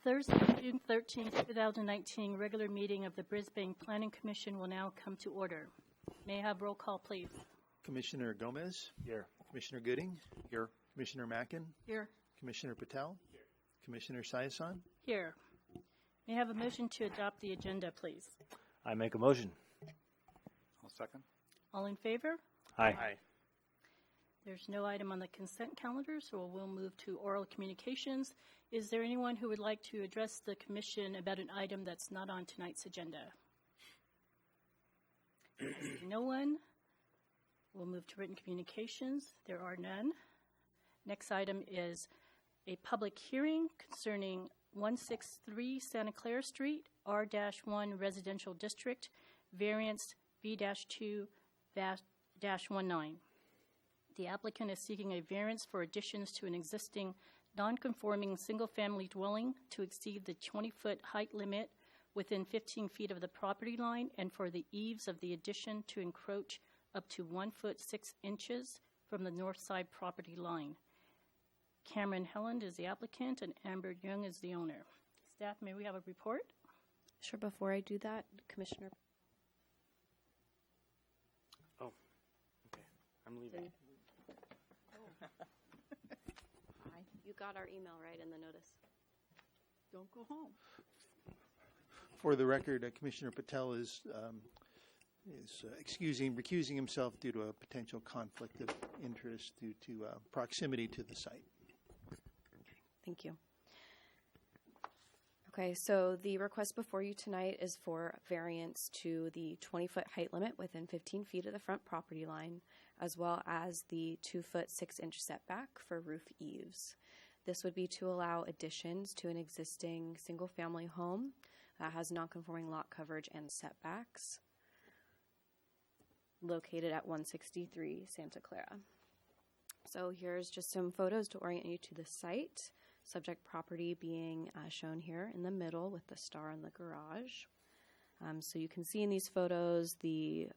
Thursday, June 13th, 2019, regular meeting of the Brisbane Planning Commission will now come to order. May I have roll call, please? Commissioner Gomez? Here. Commissioner Gooding? Here. Commissioner Mackin? Here. Commissioner Patel? Here. Commissioner Sayasan? Here. May I have a motion to adopt the agenda, please? I make a motion. I'll second. All in favor? Aye. There's no item on the consent calendar, so we'll move to oral communications. Is there anyone who would like to address the commission about an item that's not on tonight's agenda? No one. We'll move to written communications. There are none. Next item is a public hearing concerning 163 Santa Clara Street, R-1 Residential District, variance V-2-19. The applicant is seeking a variance for additions to an existing non-conforming single-family dwelling to exceed the 20-foot height limit within 15 feet of the property line, and for the eaves of the addition to encroach up to 1 foot 6 inches from the north side property line. Cameron Helland is the applicant, and Amber Young is the owner. Staff, may we have a report? Sure. Before I do that, Commissioner. Oh, okay. I'm leaving. Hi. You got our email, right, in the notice? Don't go home. For the record, Commissioner Patel is recusing himself due to a potential conflict of interest due to proximity to the site. Thank you. Okay, so the request before you tonight is for variance to the 20-foot height limit within 15 feet of the front property line, as well as the 2 foot 6 inch setback for roof eaves. This would be to allow additions to an existing single-family home that has non-conforming lot coverage and setbacks, located at 163 Santa Clara. So here's just some photos to orient you to the site. Subject property being shown here in the middle with the star in the garage. So you can see in these photos the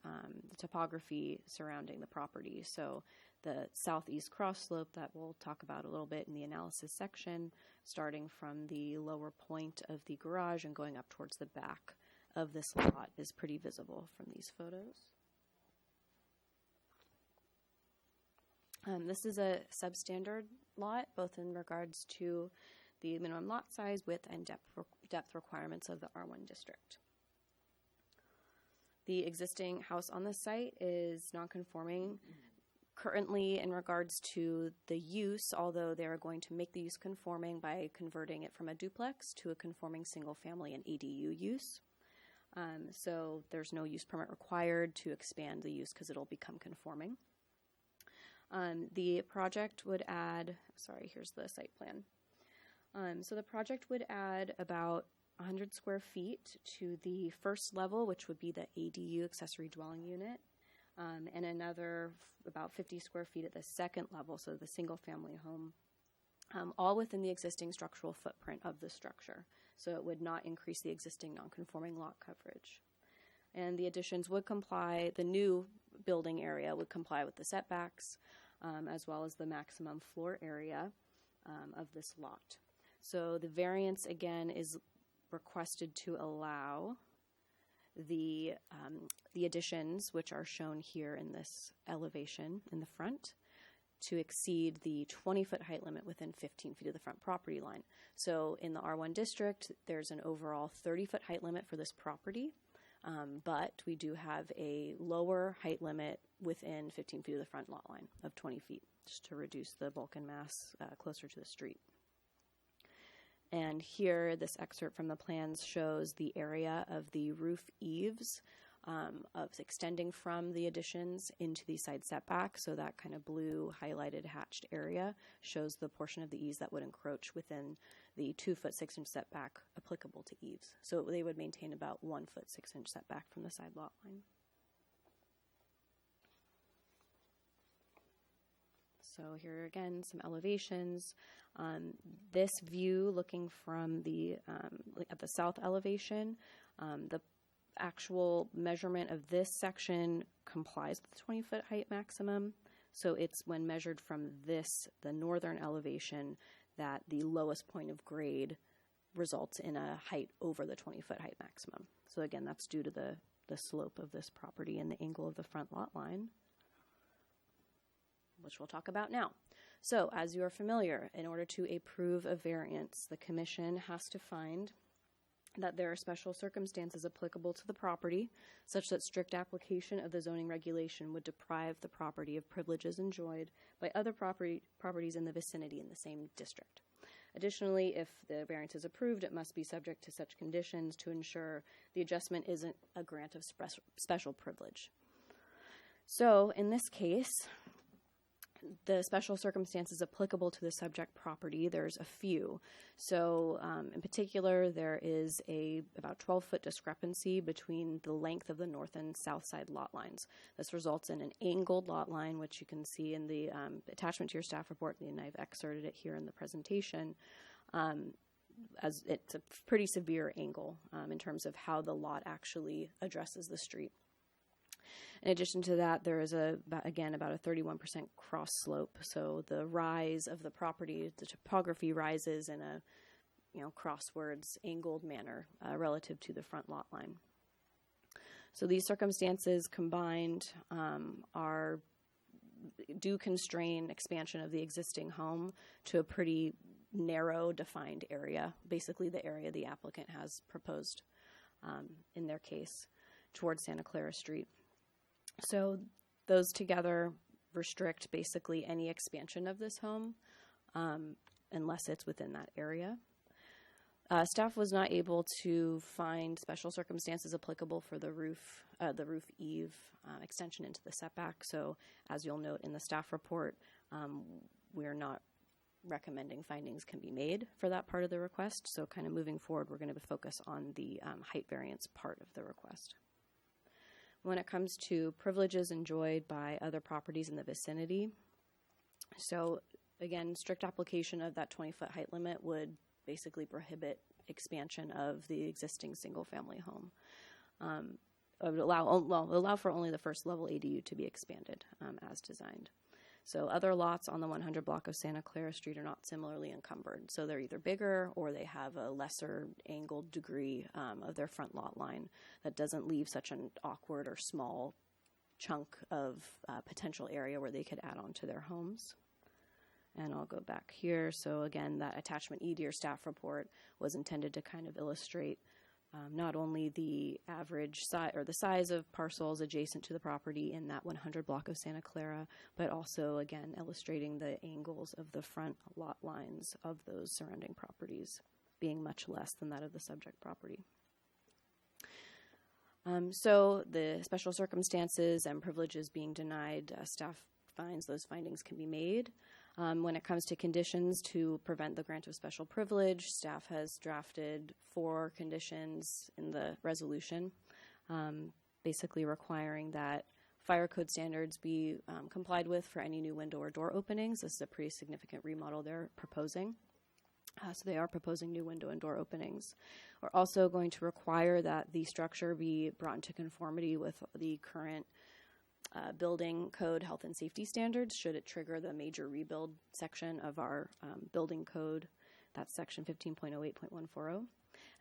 topography surrounding the property. So the southeast cross slope that we'll talk about a little bit in the analysis section, starting from the lower point of the garage and going up towards the back of this lot, is pretty visible from these photos. This is a substandard lot, both in regards to the minimum lot size, width, and depth requirements of the R1 district. The existing house on the site is non-conforming currently in regards to the use, although they are going to make the use conforming by converting it from a duplex to a conforming single-family and ADU use. So there's no use permit required to expand the use because it'll become conforming. The project would add, here's the site plan. So the project would add about 100 square feet to the first level, which would be the ADU accessory dwelling unit, and another about 50 square feet at the second level, so the single family home, all within the existing structural footprint of the structure. So it would not increase the existing non-conforming lot coverage. And the additions would comply, the new building area would comply with the setbacks, as well as the maximum floor area of this lot. So the variance, again, is requested to allow the additions, which are shown here in this elevation in the front, to exceed the 20-foot height limit within 15 feet of the front property line. So in the R1 district, there's an overall 30-foot height limit for this property. But we do have a lower height limit within 15 feet of the front lot line of 20 feet, just to reduce the bulk and mass closer to the street. And here, this excerpt from the plans shows the area of the roof eaves of extending from the additions into the side setback. So that kind of blue highlighted hatched area shows the portion of the eaves that would encroach within the 2 foot 6 inch setback applicable to eaves. So they would maintain about 1 foot 6 inch setback from the side lot line. So here again, some elevations. This view, looking from the at the south elevation, the actual measurement of this section complies with the 20-foot height maximum. So it's when measured from the northern elevation, that the lowest point of grade results in a height over the 20-foot height maximum. So again, that's due to the slope of this property and the angle of the front lot line, which we'll talk about now. So, as you are familiar, in order to approve a variance, the commission has to find that there are special circumstances applicable to the property, such that strict application of the zoning regulation would deprive the property of privileges enjoyed by other properties in the vicinity in the same district. Additionally, if the variance is approved, it must be subject to such conditions to ensure the adjustment isn't a grant of special privilege. So, in this case, the special circumstances applicable to the subject property, there's a few. So, in particular, there is about 12-foot discrepancy between the length of the north and south side lot lines. This results in an angled lot line, which you can see in the attachment to your staff report, and I've excerpted it here in the presentation. As it's a pretty severe angle in terms of how the lot actually addresses the street. In addition to that, there is about a 31% cross slope. So the rise of the property, the topography rises in a crosswards angled manner relative to the front lot line. So these circumstances combined do constrain expansion of the existing home to a pretty narrow defined area, basically the area the applicant has proposed in their case towards Santa Clara Street. So those together restrict basically any expansion of this home unless it's within that area. Staff was not able to find special circumstances applicable for the roof eave extension into the setback. So as you'll note in the staff report, we're not recommending findings can be made for that part of the request. So kind of moving forward, we're going to focus on the height variance part of the request. When it comes to privileges enjoyed by other properties in the vicinity, so again, strict application of that 20-foot height limit would basically prohibit expansion of the existing single-family home. It would allow for only the first level ADU to be expanded as designed. So other lots on the 100 block of Santa Clara Street are not similarly encumbered. So they're either bigger or they have a lesser angled degree of their front lot line that doesn't leave such an awkward or small chunk of potential area where they could add on to their homes. And I'll go back here. So again, that attachment E to your staff report was intended to kind of illustrate not only the average size or the size of parcels adjacent to the property in that 100 block of Santa Clara, but also, again, illustrating the angles of the front lot lines of those surrounding properties being much less than that of the subject property. So the special circumstances and privileges being denied, staff finds those findings can be made. When it comes to conditions to prevent the grant of special privilege, staff has drafted 4 conditions in the resolution, basically requiring that fire code standards be complied with for any new window or door openings. This is a pretty significant remodel they're proposing. So they are proposing new window and door openings. We're also going to require that the structure be brought into conformity with the current building code health and safety standards should it trigger the major rebuild section of our building code. That's section 15.08.140.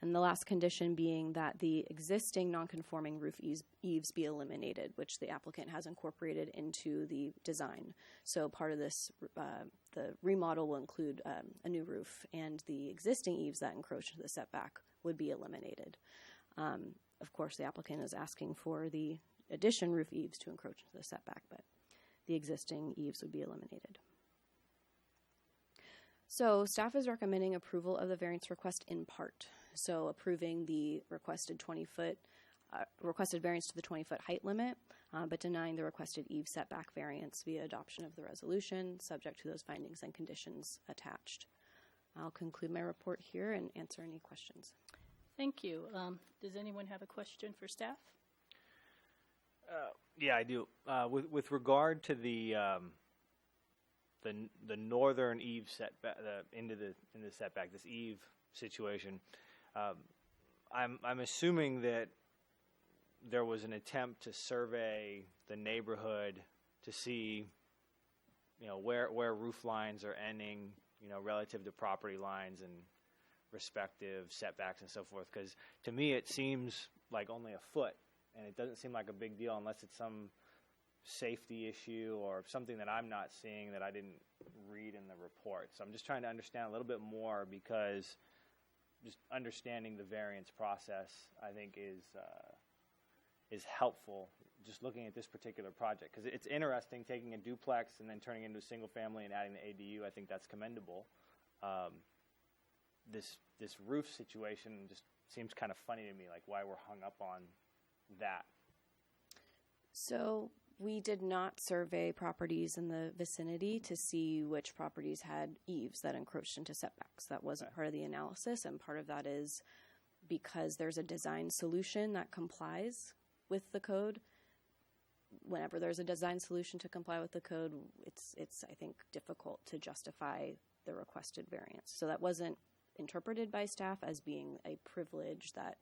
And the last condition being that the existing non-conforming roof eaves be eliminated, which the applicant has incorporated into the design. So part of this, the remodel will include a new roof, and the existing eaves that encroach into the setback would be eliminated. Of course, the applicant is asking for the addition roof eaves to encroach into the setback, but the existing eaves would be eliminated. So staff is recommending approval of the variance request in part. So approving the requested variance to the 20-foot height limit, but denying the requested eave setback variance via adoption of the resolution, subject to those findings and conditions attached. I'll conclude my report here and answer any questions. Thank you. Does anyone have a question for staff? Yeah, I do. With regard to the northern eave setback, in the setback, this eave situation, I'm assuming that there was an attempt to survey the neighborhood to see, where roof lines are ending, relative to property lines and respective setbacks and so forth? Because to me, it seems like only a foot, and it doesn't seem like a big deal unless it's some safety issue or something that I'm not seeing that I didn't read in the report. So I'm just trying to understand a little bit more, because just understanding the variance process, I think, is helpful. Just looking at this particular project, because it's interesting taking a duplex and then turning it into a single family and adding the ADU. I think that's commendable. This roof situation just seems kind of funny to me, like why we're hung up on that. So we did not survey properties in the vicinity to see which properties had eaves that encroached into setbacks. That wasn't part of the analysis, and part of that is because there's a design solution that complies with the code. Whenever there's a design solution to comply with the code, it's I think difficult to justify the requested variance. So that wasn't interpreted by staff as being a privilege that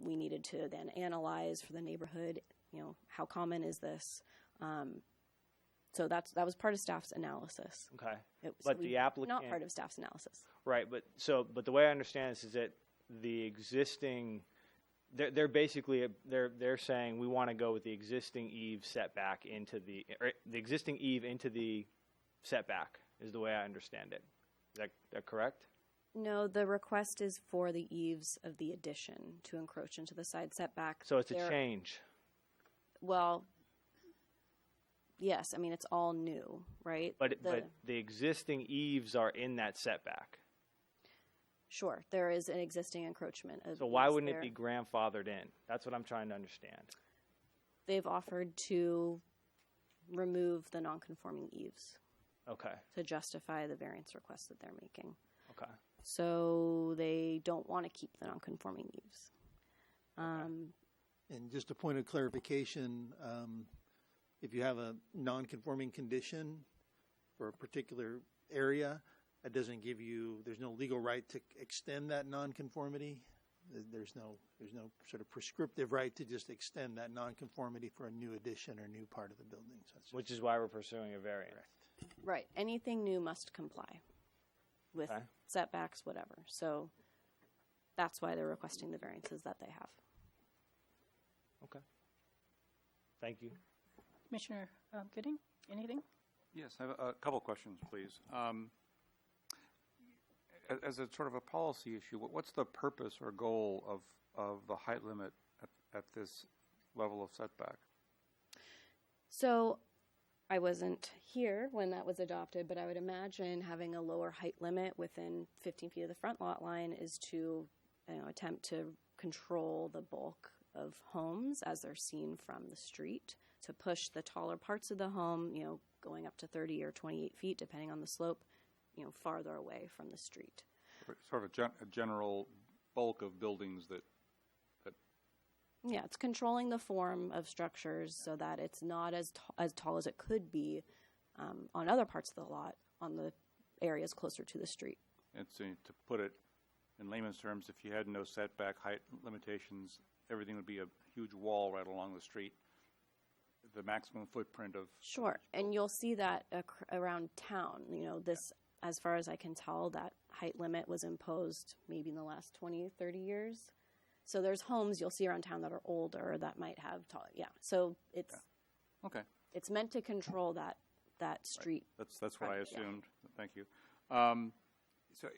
we needed to then analyze for the neighborhood. You know, how common is this? So that was part of staff's analysis. Okay, But the applicant, not part of staff's analysis. right? But the way I understand this is that the existing, they're basically they're saying we want to go with the existing eave setback into the existing eave into the setback is the way I understand it. Is that correct? No, the request is for the eaves of the addition to encroach into the side setback. So it's a change. Well, yes. I mean, it's all new, right? But the existing eaves are in that setback. Sure, there is an existing encroachment. So why wouldn't it be grandfathered in? That's what I'm trying to understand. They've offered to remove the non-conforming eaves. Okay. To justify the variance request that they're making. Okay. So they don't want to keep the non-conforming eaves. And just a point of clarification, if you have a non-conforming condition for a particular area, that doesn't give you, there's no legal right to extend that non-conformity. There's no sort of prescriptive right to just extend that non-conformity for a new addition or new part of the building. So which is why we're pursuing a variance. Right. Anything new must comply with setbacks, whatever. So that's why they're requesting the variances that they have. Okay. Thank you. Commissioner Gooding, anything? Yes, I have a couple questions, please. As a sort of a policy issue, what's the purpose or goal of the height limit at this level of setback? So I wasn't here when that was adopted, but I would imagine having a lower height limit within 15 feet of the front lot line is to attempt to control the bulk of homes as they're seen from the street, to push the taller parts of the home, going up to 30 or 28 feet, depending on the slope, farther away from the street. Sort of a general bulk of buildings that. Yeah, it's controlling the form of structures so that it's not as tall as it could be on other parts of the lot, on the areas closer to the street. And so to put it in layman's terms, if you had no setback height limitations, everything would be a huge wall right along the street. The maximum footprint of. Sure, and you'll see that around town. This, as far as I can tell, that height limit was imposed maybe in the last 20, 30 years. So there's homes you'll see around town that are older that might have taller. Yeah, so it's okay. It's meant to control that street. Right. That's what I assumed. Yeah. Thank you. So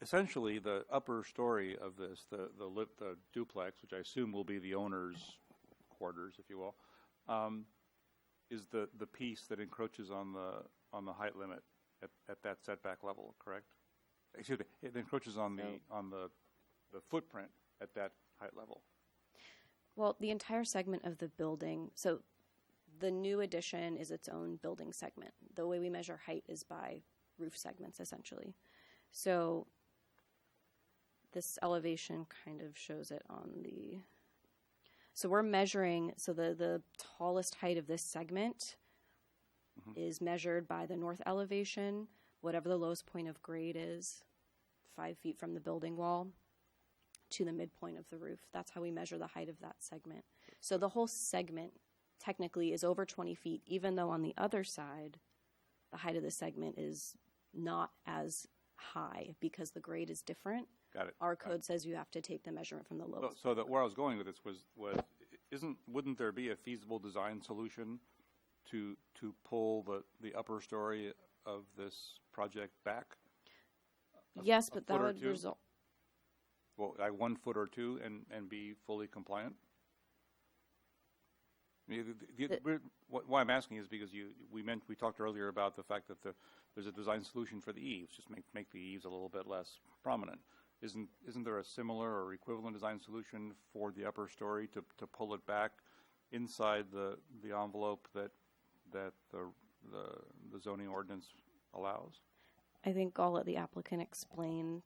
essentially, the upper story of this, the duplex, which I assume will be the owner's quarters, if you will, is the piece that encroaches on the height limit at that setback level. Correct? Excuse me. It encroaches on the footprint at that height level. Well, the entire segment of the building. So the new addition is its own building segment. The way we measure height is by roof segments, essentially. So this elevation kind of shows it on the. So we're measuring. So the tallest height of this segment is measured by the north elevation, whatever the lowest point of grade is, 5 feet from the building wall to the midpoint of the roof. That's how we measure the height of that segment. So the whole segment technically is over 20 feet, even though on the other side, the height of the segment is not as high because the grade is different. Got it. Our Got it. code says you have to take the measurement from the lowest. So that where I was going with this was wouldn't there be a feasible design solution to pull the upper story of this project back? Yes, but that foot or would two? result. Well, like 1 foot or two and be fully compliant? I mean, why I'm asking is because we talked earlier about the fact that there's a design solution for the eaves, just make the eaves a little bit less prominent. Isn't there a similar or equivalent design solution for the upper story to pull it back inside the envelope that the zoning ordinance allows? I think I'll let the applicant explain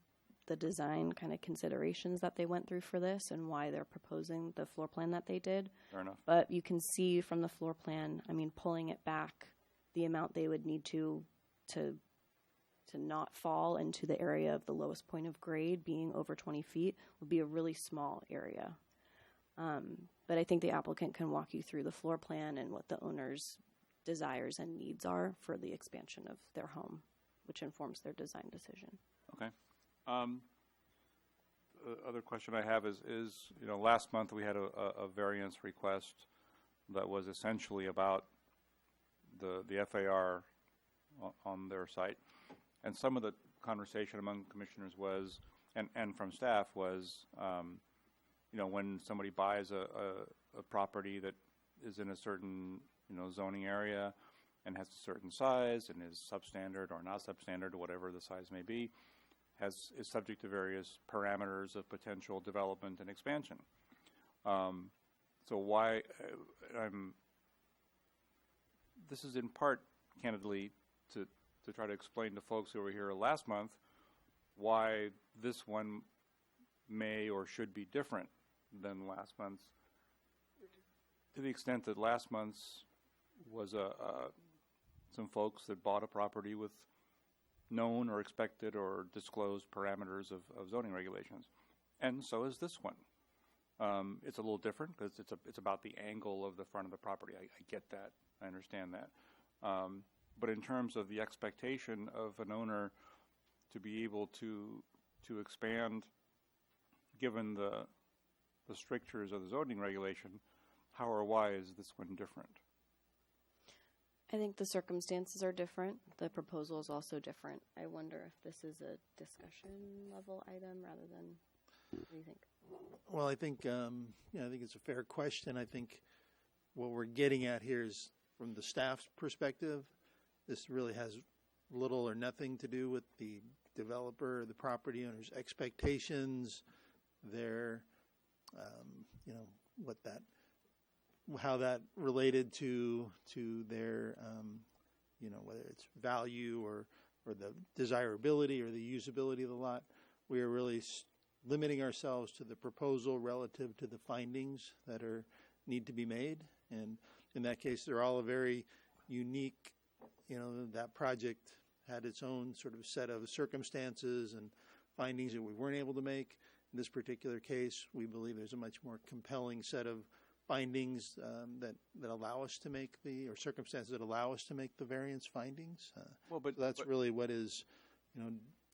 the design kind of considerations that they went through for this and why they're proposing the floor plan that they did. Fair enough. But you can see from the floor plan, I mean, pulling it back, the amount they would need to not fall into the area of the lowest point of grade being over 20 feet would be a really small area. But I think the applicant can walk you through the floor plan and what the owner's desires and needs are for the expansion of their home, which informs their design decision. Okay. The other question I have is last month we had a variance request that was essentially about the FAR on their site, and some of the conversation among commissioners was, and from staff was, when somebody buys a property that is in a certain zoning area and has a certain size and is substandard or not substandard or whatever the size may be, is subject to various parameters of potential development and expansion. So why this is in part, candidly, to try to explain to folks who were here last month why this one may or should be different than last month's, to the extent that last month's was some folks that bought a property with known or expected or disclosed parameters of zoning regulations, and so is this one. It's a little different because it's about the angle of the front of the property. I get that. I understand that. But in terms of the expectation of an owner to be able to expand, given the strictures of the zoning regulation, how or why is this one different? I think the circumstances are different. The proposal is also different. I wonder if this is a discussion level item rather than, what do you think? Well, I think I think it's a fair question. I think what we're getting at here is, from the staff's perspective, this really has little or nothing to do with the developer, the property owner's expectations, their, how that related to their, whether it's value or the desirability or the usability of the lot. We are really limiting ourselves to the proposal relative to the findings that need to be made. And in that case, they're all a very unique, that project had its own sort of set of circumstances and findings that we weren't able to make. In this particular case, we believe there's a much more compelling set of findings that allow us to make or circumstances that allow us to make the variance findings. But that's really what is,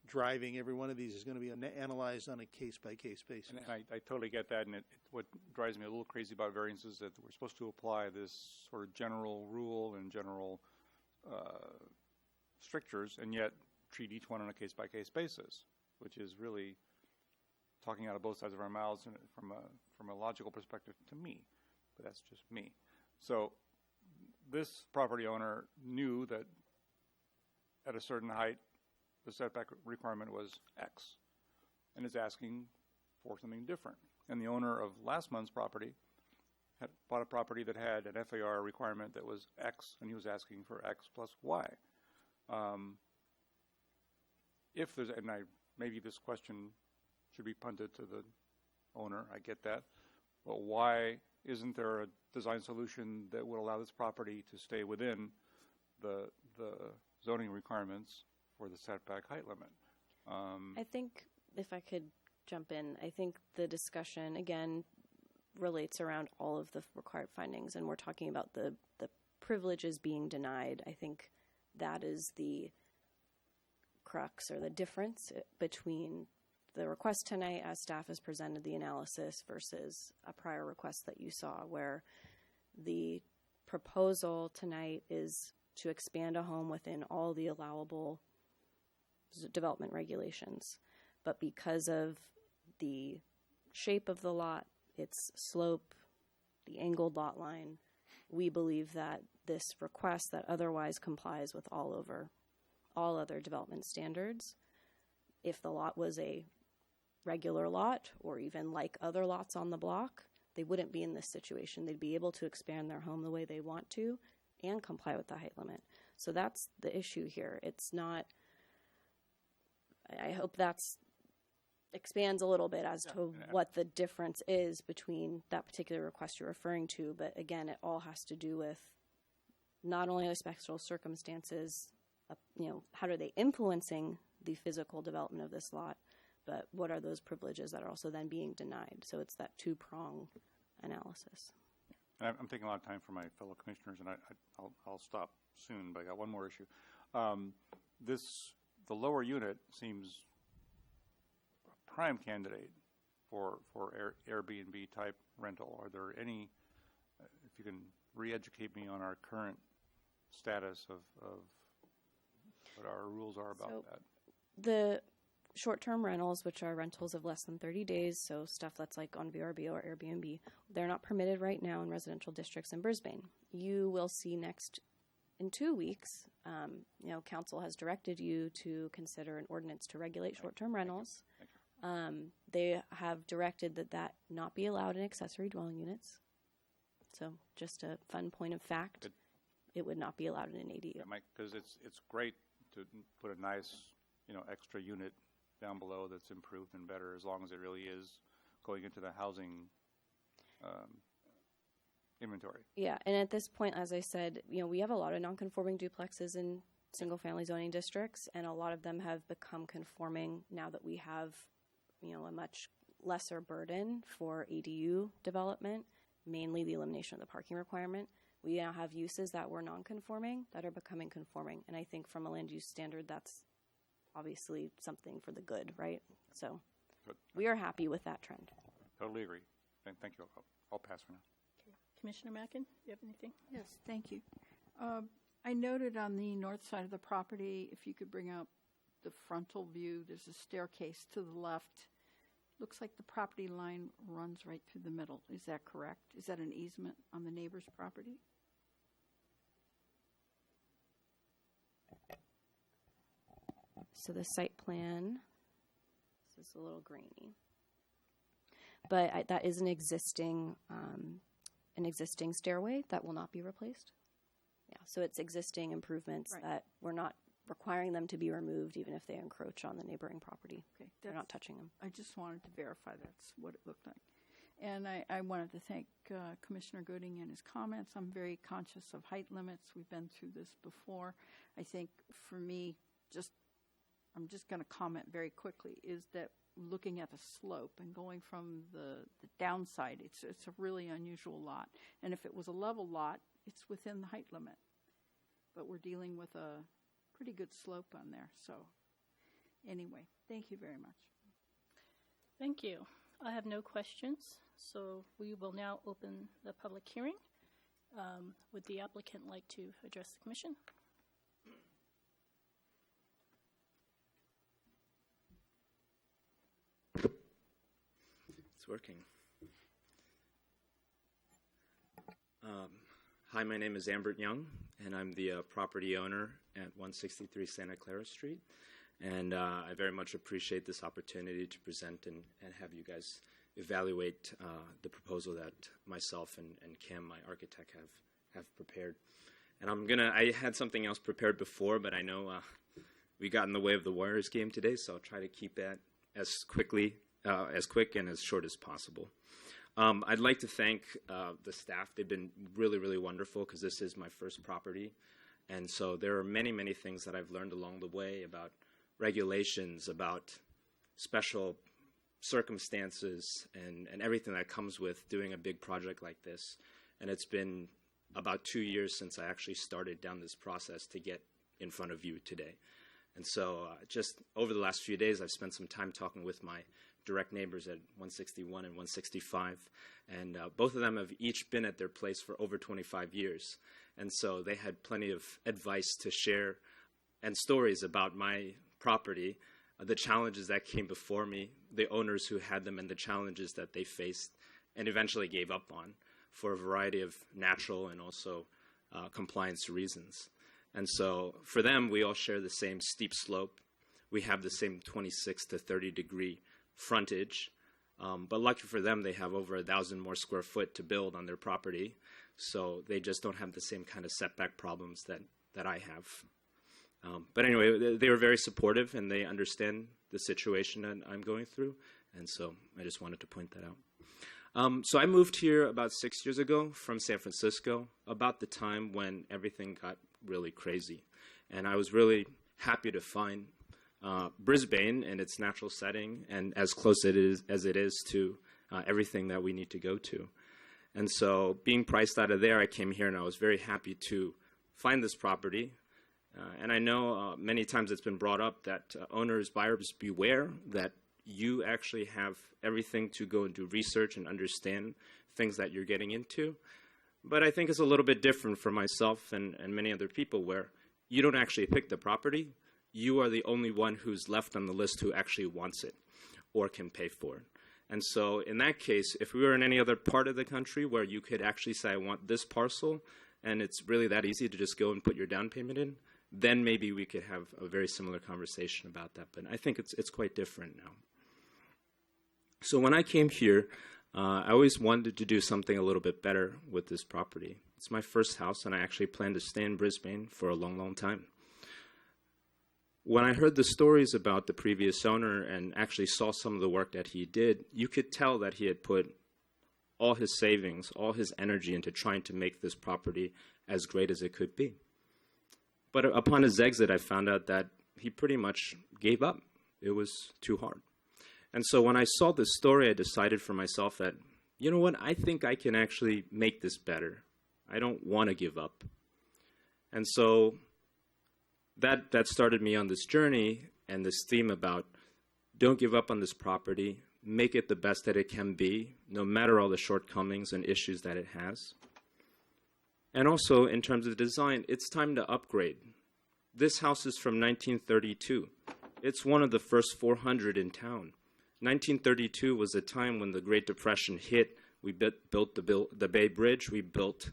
driving every one of these is going to be analyzed on a case-by-case basis. And I totally get that, and what drives me a little crazy about variances is that we're supposed to apply this sort of general rule and general strictures, and yet treat each one on a case-by-case basis, which is really talking out of both sides of our mouths from a logical perspective to me. But that's just me. So this property owner knew that at a certain height, the setback requirement was X, and is asking for something different. And the owner of last month's property had bought a property that had an FAR requirement that was X, and he was asking for X plus Y. Maybe this question should be punted to the owner, I get that, but why isn't there a design solution that would allow this property to stay within the zoning requirements for the setback height limit? I think, if I could jump in, I think the discussion, again, relates around all of the required findings, and we're talking about the privileges being denied. I think that is the crux or the difference between the request tonight as staff has presented the analysis versus a prior request that you saw, where the proposal tonight is to expand a home within all the allowable development regulations. But because of the shape of the lot, its slope, the angled lot line, we believe that this request that otherwise complies with all other development standards, if the lot was a regular lot or even like other lots on the block, they wouldn't be in this situation. They'd be able to expand their home the way they want to and comply with the height limit. So that's the issue here. It's not, I hope that's expands a little bit as to what the difference is between that particular request you're referring to. But again, it all has to do with not only the special circumstances, how are they influencing the physical development of this lot, but what are those privileges that are also then being denied? So it's that two-prong analysis. I'm taking a lot of time for my fellow commissioners, and I'll stop soon, but I got one more issue. The lower unit seems a prime candidate for Airbnb type rental. Are there any, if you can re-educate me on our current status of what our rules are about that? The short-term rentals, which are rentals of less than 30 days, so stuff that's like on VRBO or Airbnb, they're not permitted right now in residential districts in Brisbane. You will see in 2 weeks, council has directed you to consider an ordinance to regulate short-term rentals. They have directed that not be allowed in accessory dwelling units. So just a fun point of fact, Good. It would not be allowed in an ADU. Yeah, because it's great to put a nice, extra unit down below that's improved and better, as long as it really is going into the housing inventory. Yeah, and at this point, as I said, we have a lot of non-conforming duplexes in single-family zoning districts, and a lot of them have become conforming now that we have, a much lesser burden for ADU development, mainly the elimination of the parking requirement. We now have uses that were non-conforming that are becoming conforming, and I think from a land use standard, that's obviously something for the good, right? So we are happy with that trend. Totally agree. Thank you. I'll pass for now. Commissioner Mackin, do you have anything? Yes, thank you. I noted on the north side of the property, if you could bring up the frontal view, there's a staircase to the left. Looks like the property line runs right through the middle. Is that correct? Is that an easement on the neighbor's property? So the site plan, this is a little grainy, but that is an existing stairway that will not be replaced. Yeah, so it's existing improvements that we're not requiring them to be removed, even if they encroach on the neighboring property. Okay, they're not touching them. I just wanted to verify that's what it looked like. And I wanted to thank Commissioner Gooding and his comments. I'm very conscious of height limits. We've been through this before. I think for me, I'm just going to comment very quickly, is that looking at the slope and going from the downside, it's a really unusual lot. And if it was a level lot, it's within the height limit. But we're dealing with a pretty good slope on there. So anyway, thank you very much. Thank you. I have no questions, so we will now open the public hearing. Would the applicant like to address the commission? It's working. Hi, my name is Ambert Young, and I'm the property owner at 163 Santa Clara Street. And I very much appreciate this opportunity to present and have you guys evaluate the proposal that myself and Kim, my architect, have prepared. And I had something else prepared before, but I know we got in the way of the Warriors game today, so I'll try to keep that as quick and as short as possible. I'd like to thank the staff. They've been really, really wonderful because this is my first property. And so there are many, many things that I've learned along the way about regulations, about special circumstances, and everything that comes with doing a big project like this. And it's been about 2 years since I actually started down this process to get in front of you today. And so just over the last few days, I've spent some time talking with my direct neighbors at 161 and 165. And both of them have each been at their place for over 25 years. And so they had plenty of advice to share and stories about my property, the challenges that came before me, the owners who had them, and the challenges that they faced and eventually gave up on for a variety of natural and also compliance reasons. And so for them, we all share the same steep slope. We have the same 26 to 30 degree frontage. But lucky for them, they have over 1,000 more square foot to build on their property. So they just don't have the same kind of setback problems that I have. But anyway, they were very supportive, and they understand the situation that I'm going through. And so I just wanted to point that out. So I moved here about 6 years ago from San Francisco, about the time when everything got really crazy. And I was really happy to find Brisbane in its natural setting and as close as it is to everything that we need to go to. And so being priced out of there, I came here and I was very happy to find this property. And I know many times it's been brought up that owners, buyers, beware that you actually have everything to go and do research and understand things that you're getting into. But I think it's a little bit different for myself and many other people where you don't actually pick the property. You are the only one who's left on the list who actually wants it or can pay for it. And so in that case, if we were in any other part of the country where you could actually say, I want this parcel, and it's really that easy to just go and put your down payment in, then maybe we could have a very similar conversation about that. But I think it's quite different now. So when I came here, I always wanted to do something a little bit better with this property. It's my first house, and I actually plan to stay in Brisbane for a long, long time. When I heard the stories about the previous owner and actually saw some of the work that he did, you could tell that he had put all his savings, all his energy into trying to make this property as great as it could be. But upon his exit, I found out that he pretty much gave up. It was too hard. And so when I saw this story, I decided for myself that, you know what, I think I can actually make this better. I don't want to give up. And so that started me on this journey and this theme about don't give up on this property, make it the best that it can be, no matter all the shortcomings and issues that it has. And also, in terms of design, it's time to upgrade. This house is from 1932. It's one of the first 400 in town. 1932 was a time when the Great Depression hit. We built the Bay Bridge. We built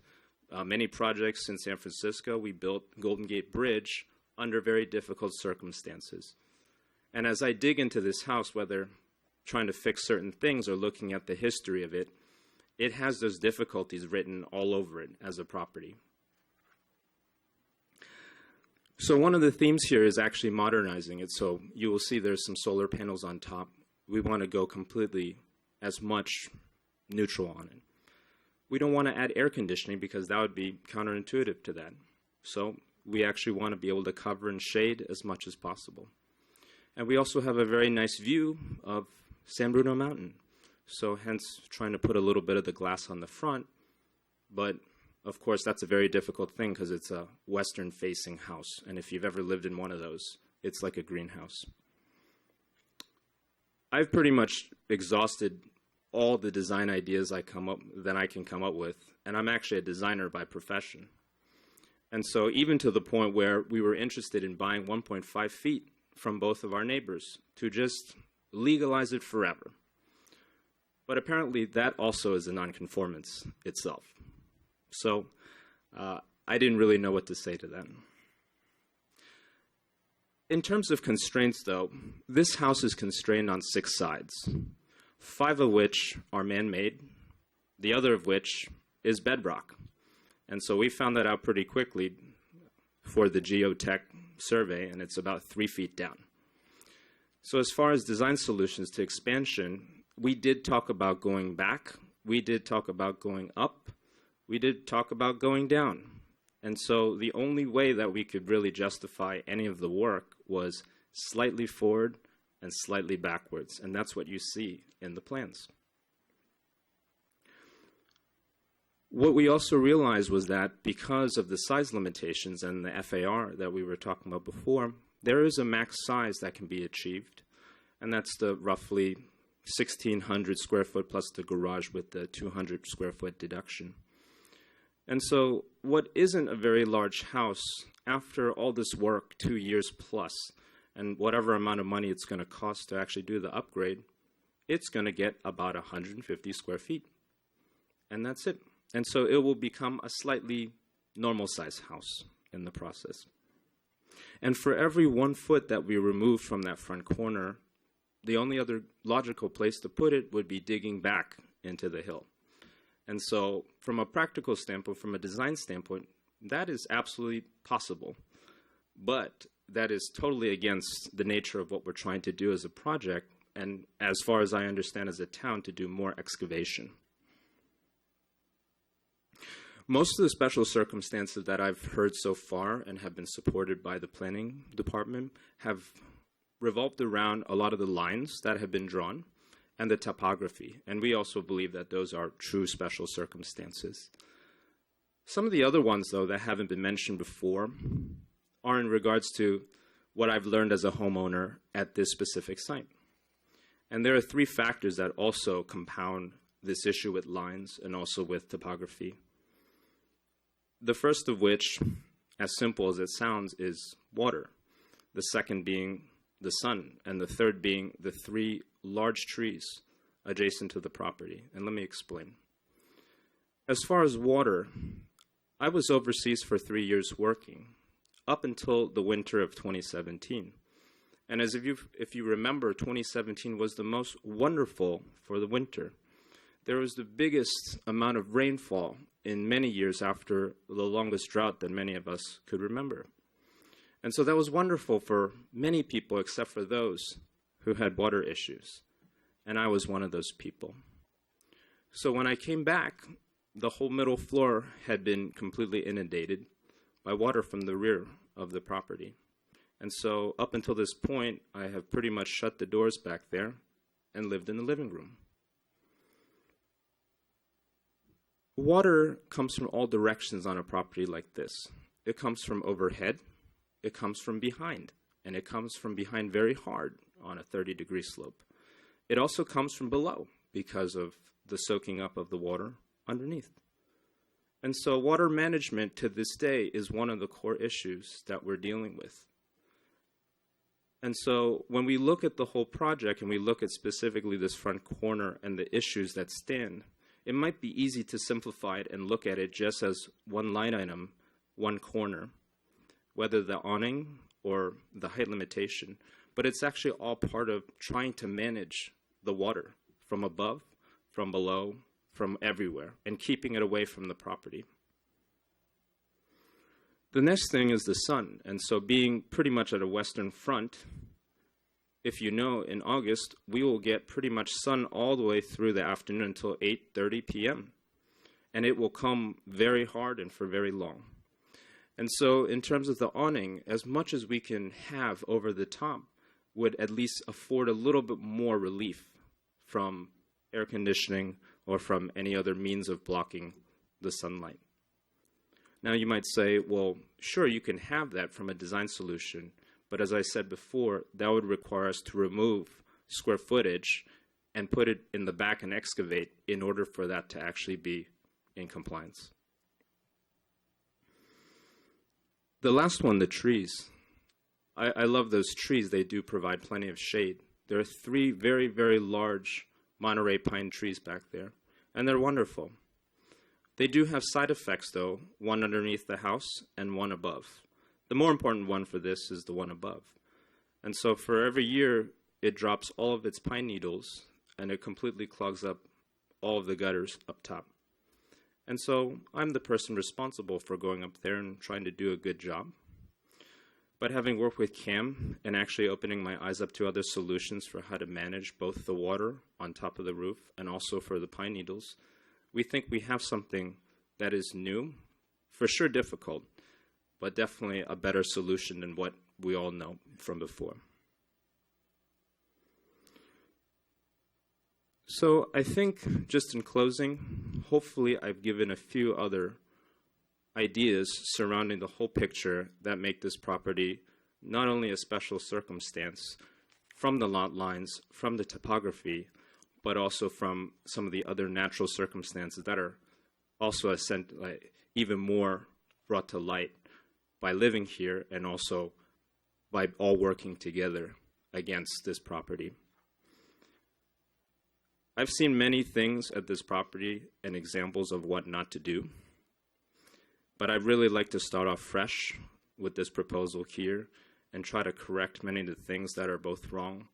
many projects in San Francisco. We built Golden Gate Bridge under very difficult circumstances. And as I dig into this house, whether trying to fix certain things or looking at the history of it, it has those difficulties written all over it as a property. So one of the themes here is actually modernizing it. So you will see there's some solar panels on top. We want to go completely as much neutral on it. We don't want to add air conditioning because that would be counterintuitive to that. So we actually want to be able to cover and shade as much as possible. And we also have a very nice view of San Bruno Mountain. So hence trying to put a little bit of the glass on the front. But of course, that's a very difficult thing because it's a western-facing house. And if you've ever lived in one of those, it's like a greenhouse. I've pretty much exhausted all the design ideas I can come up with. And I'm actually a designer by profession. And so even to the point where we were interested in buying 1.5 feet from both of our neighbors to just legalize it forever. But apparently that also is a nonconformance itself. So I didn't really know what to say to that. In terms of constraints, though, this house is constrained on 6 sides, 5 of which are man-made, the other of which is bedrock. And so we found that out pretty quickly for the geotech survey, and it's about 3 feet down. So as far as design solutions to expansion, we did talk about going back, we did talk about going up, we did talk about going down. And so the only way that we could really justify any of the work was slightly forward and slightly backwards, and that's what you see in the plans. What we also realized was that because of the size limitations and the FAR that we were talking about before, there is a max size that can be achieved, and that's the roughly 1,600 square foot plus the garage with the 200 square foot deduction. And so what isn't a very large house, after all this work, 2 years plus, and whatever amount of money it's going to cost to actually do the upgrade, it's going to get about 150 square feet. And that's it. And so it will become a slightly normal size house in the process. And for every 1 foot that we remove from that front corner, the only other logical place to put it would be digging back into the hill. And so from a practical standpoint, from a design standpoint, that is absolutely possible. But that is totally against the nature of what we're trying to do as a project, and as far as I understand as a town, to do more excavation. Most of the special circumstances that I've heard so far and have been supported by the planning department have revolved around a lot of the lines that have been drawn and the topography. And we also believe that those are true special circumstances. Some of the other ones, though, that haven't been mentioned before are in regards to what I've learned as a homeowner at this specific site. And there are 3 factors that also compound this issue with lines and also with topography. The first of which, as simple as it sounds, is water. The second being the sun, and the third being the 3 large trees adjacent to the property. And let me explain. As far as water, I was overseas for 3 years working, up until the winter of 2017. And as if you remember, 2017 was the most wonderful for the winter. There was the biggest amount of rainfall in many years after the longest drought that many of us could remember. And so that was wonderful for many people except for those who had water issues. And I was one of those people. So when I came back, the whole middle floor had been completely inundated by water from the rear of the property. And so up until this point, I have pretty much shut the doors back there and lived in the living room. Water comes from all directions on a property like this. It comes from overhead, it comes from behind, and it comes from behind very hard on a 30-degree slope. It also comes from below because of the soaking up of the water underneath. And so water management to this day is one of the core issues that we're dealing with. And so when we look at the whole project and we look at specifically this front corner and the issues that stand, it might be easy to simplify it and look at it just as one line item, one corner, whether the awning or the height limitation, but it's actually all part of trying to manage the water from above, from below, from everywhere, and keeping it away from the property. The next thing is the sun, and so being pretty much at a western front, if you know, in August, we will get pretty much sun all the way through the afternoon until 8:30 p.m. And it will come very hard and for very long. And so in terms of the awning, as much as we can have over the top would at least afford a little bit more relief from air conditioning or from any other means of blocking the sunlight. Now you might say, well, sure, you can have that from a design solution, but as I said before, that would require us to remove square footage and put it in the back and excavate in order for that to actually be in compliance. The last one, the trees. I love those trees. They do provide plenty of shade. There are 3 very, very large Monterey pine trees back there, and they're wonderful. They do have side effects, though, one underneath the house and one above. The more important one for this is the one above. And so for every year, it drops all of its pine needles, and it completely clogs up all of the gutters up top. And so I'm the person responsible for going up there and trying to do a good job. But having worked with Cam and actually opening my eyes up to other solutions for how to manage both the water on top of the roof and also for the pine needles, we think we have something that is new, for sure difficult, but definitely a better solution than what we all know from before. So I think, just in closing, hopefully I've given a few other ideas surrounding the whole picture that make this property not only a special circumstance from the lot lines, from the topography, but also from some of the other natural circumstances that are also even more brought to light by living here and also by all working together against this property. I've seen many things at this property and examples of what not to do, but I'd really like to start off fresh with this proposal here and try to correct many of the things that are both wrong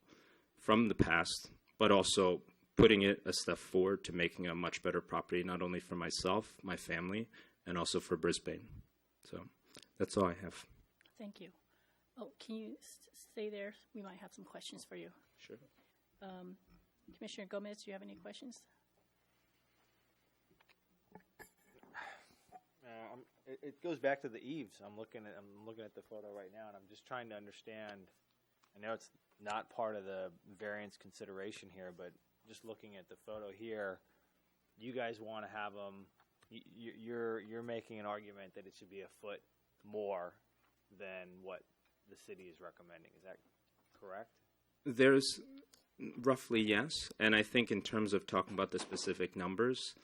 from the past, but also putting it a step forward to making a much better property, not only for myself, my family, and also for Brisbane. So that's all I have. Thank you. Oh, can you stay there? We might have some questions for you. Sure. Commissioner Gomez, do you have any questions? It goes back to the eaves. I'm looking at the photo right now, and I'm just trying to understand. I know it's not part of the variance consideration here, but just looking at the photo here, you guys want to have them. You're making an argument that it should be a foot more than what the city is recommending. Is that correct? There's roughly yes, and I think in terms of talking about the specific numbers,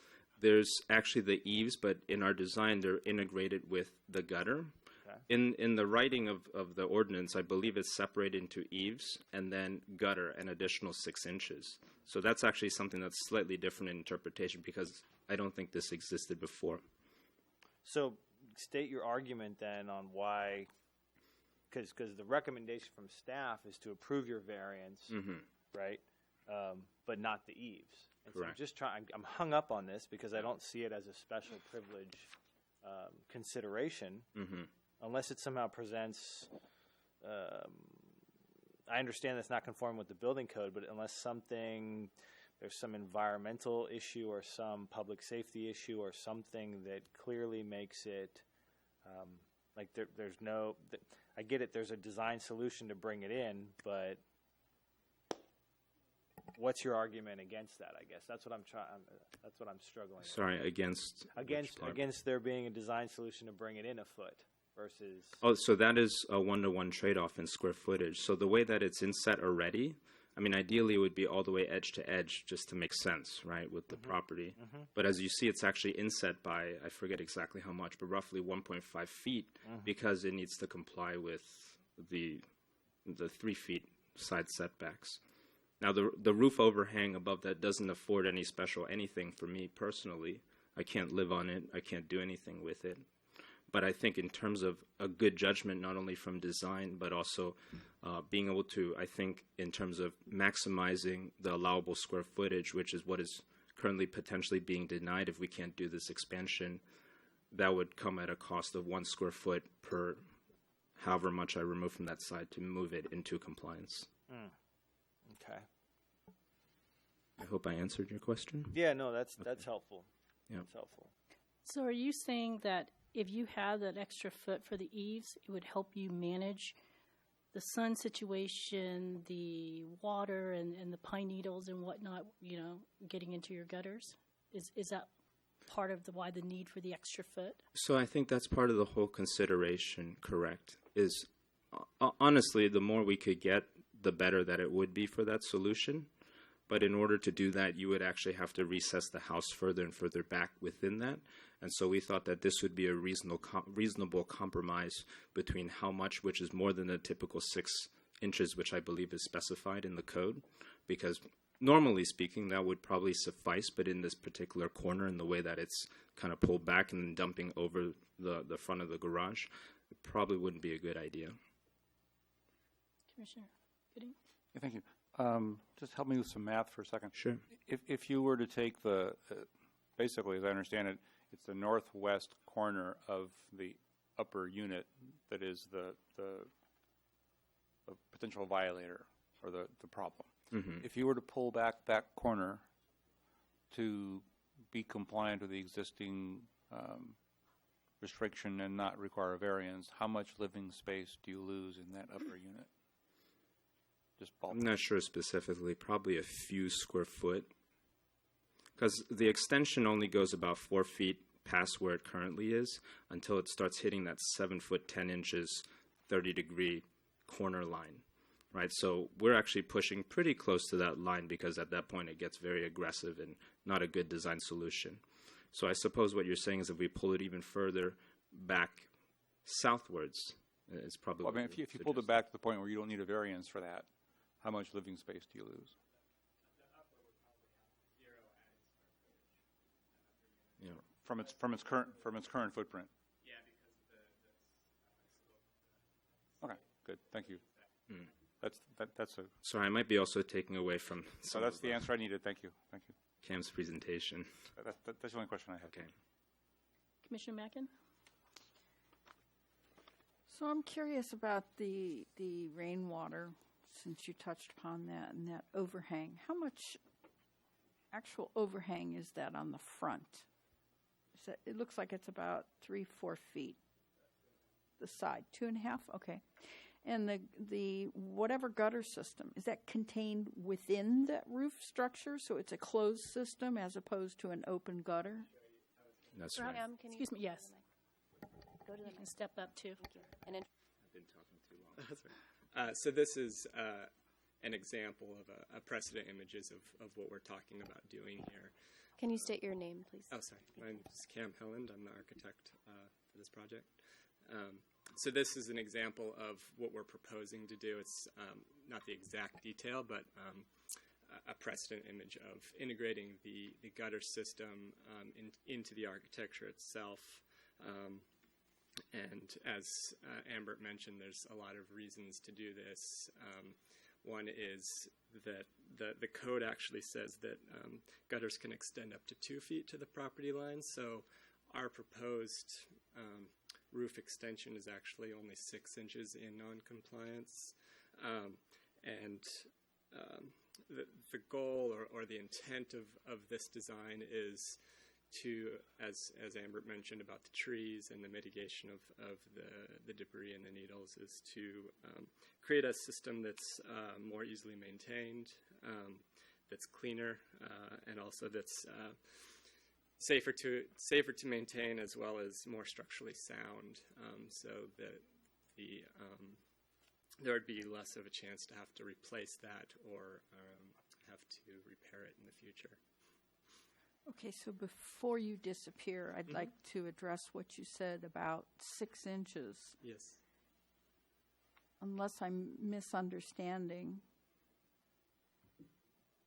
there's actually the eaves, but in our design, they're integrated with the gutter. Okay. In the writing of the ordinance, I believe it's separated into eaves and then gutter an additional 6 inches. So that's actually something that's slightly different in interpretation because I don't think this existed before. So state your argument then on why, because the recommendation from staff is to approve your variance, right, but not the eaves. And correct. So I'm hung up on this because I don't see it as a special privilege consideration, unless it somehow presents. I understand that's not conforming with the building code, but unless there's some environmental issue or some public safety issue or something that clearly makes it like there's no. I get it. There's a design solution to bring it in, but what's your argument against that? I guess that's what I'm trying. That's what I'm struggling with. Sorry, against there being a design solution to bring it in a foot versus. Oh, so that is a 1-to-1 trade-off in square footage. So the way that it's inset already, I mean, ideally it would be all the way edge to edge just to make sense, right, with the property. But as you see, it's actually inset by, I forget exactly how much, but roughly 1.5 feet because it needs to comply with the 3 feet side setbacks. Now, the roof overhang above that doesn't afford any special anything for me personally. I can't live on it. I can't do anything with it. But I think in terms of a good judgment, not only from design, but also being able to, I think, in terms of maximizing the allowable square footage, which is what is currently potentially being denied if we can't do this expansion, that would come at a cost of 1 square foot per however much I remove from that side to move it into compliance. Okay. I hope I answered your question. Yeah, no, that's helpful. Yeah. That's helpful. So are you saying that if you had that extra foot for the eaves, it would help you manage the sun situation, the water and the pine needles and whatnot, getting into your gutters? Is that part of why the need for the extra foot? So I think that's part of the whole consideration, correct, is honestly, the more we could get, the better that it would be for that solution. But in order to do that, you would actually have to recess the house further and further back within that. And so we thought that this would be a reasonable compromise between how much, which is more than the typical 6 inches, which I believe is specified in the code, because normally speaking, that would probably suffice. But in this particular corner, in the way that it's kind of pulled back and then dumping over the front of the garage, it probably wouldn't be a good idea. Commissioner Gooding? Yeah, thank you. Just help me with some math for a second. Sure. If you were to take basically, as I understand it, it's the northwest corner of the upper unit that is the potential violator or the problem. If you were to pull back that corner to be compliant with the existing restriction and not require a variance, how much living space do you lose in that upper unit? Just ballpark. I'm not sure specifically, probably a few square foot. Because the extension only goes about 4 feet past where it currently is until it starts hitting that 7 foot 10 inches, 30-degree corner line, right? So we're actually pushing pretty close to that line because at that point it gets very aggressive and not a good design solution. So I suppose what you're saying is if we pull it even further back southwards, it's probably. Well, I mean, if you pulled it back to the point where you don't need a variance for that, how much living space do you lose? Yeah. From its current footprint. Yeah, because Okay, good. Thank you. Mm. That's a. So I might be also taking away from. So that's the answer I needed. Thank you. Thank you. Cam's presentation. That's the only question I had. Okay. Commissioner Mackin? So I'm curious about the rainwater, since you touched upon that, and that overhang. How much actual overhang is that on the front? It looks like it's about 3-4 feet. The side, 2.5. Okay, and the whatever gutter system, is that contained within that roof structure? So it's a closed system as opposed to an open gutter. That's right. Excuse me, yes. Go to the You can step up too. and in- I've been talking too long. That's right. So this is an example of a precedent images of what we're talking about doing here. Can you state your name, please? Oh, sorry. My name is Cam Helland. I'm the architect for this project. So this is an example of what we're proposing to do. It's not the exact detail, but a precedent image of integrating the gutter system into the architecture itself. And as Ambert mentioned, there's a lot of reasons to do this. One is that the code actually says that gutters can extend up to 2 feet to the property line. So our proposed roof extension is actually only 6 inches in non-compliance. The goal or the intent of this design is to, as Ambert mentioned about the trees and the mitigation of the debris and the needles, is to create a system that's more easily maintained, that's cleaner, and also that's safer to maintain, as well as more structurally sound, so that there would be less of a chance to have to replace that or have to repair it in the future. Okay, so before you disappear, I'd like to address what you said about 6 inches. Yes. Unless I'm misunderstanding,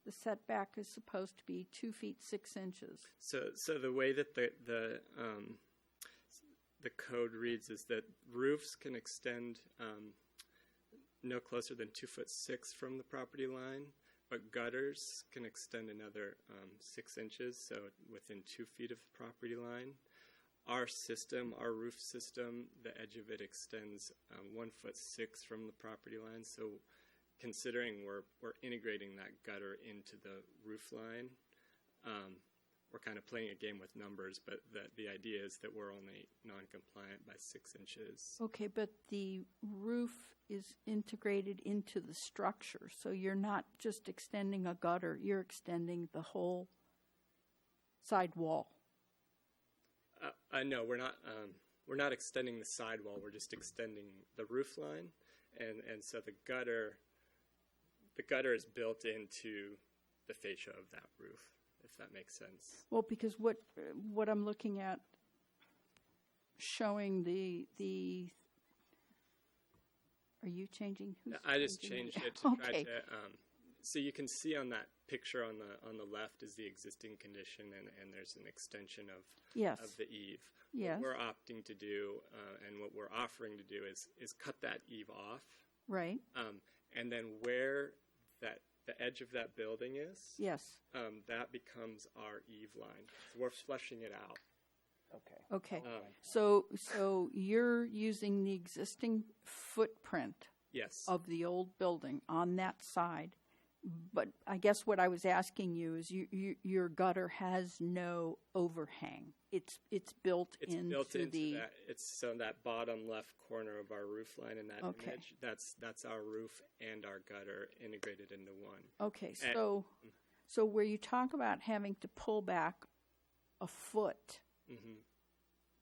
the setback is supposed to be 2 feet 6 inches. So the way that the code reads is that roofs can extend no closer than 2'6" from the property line, but gutters can extend another 6 inches, so within 2 feet of the property line. Our system, our roof system, the edge of it extends 1'6" from the property line. So, considering we're integrating that gutter into the roof line, we're kind of playing a game with numbers. But the idea is that we're only non-compliant by 6 inches. Okay, but the roof is integrated into the structure, so you're not just extending a gutter, you're extending the whole side wall. No, we're not. We're not extending the sidewall. We're just extending the roof line, and so the gutter is built into the fascia of that roof, if that makes sense. Well, because what I'm looking at showing the are you changing? I just changed it to try Okay. to. So you can see on that picture on the left is the existing condition, and there's an extension of the eave. Yes. What we're opting to do, and what we're offering to do is cut that eave off, Right. and then where the edge of that building is, Yes. that becomes our eave line. So we're fleshing it out. Okay. So you're using the existing footprint Yes. of the old building on that side, but I guess what I was asking you is your gutter has no overhang. It's built It's into built into the that. It's so that bottom left corner of our roof line in that Okay. image. That's our roof and our gutter integrated into one. Okay, And- so where you talk about having to pull back a foot, hmm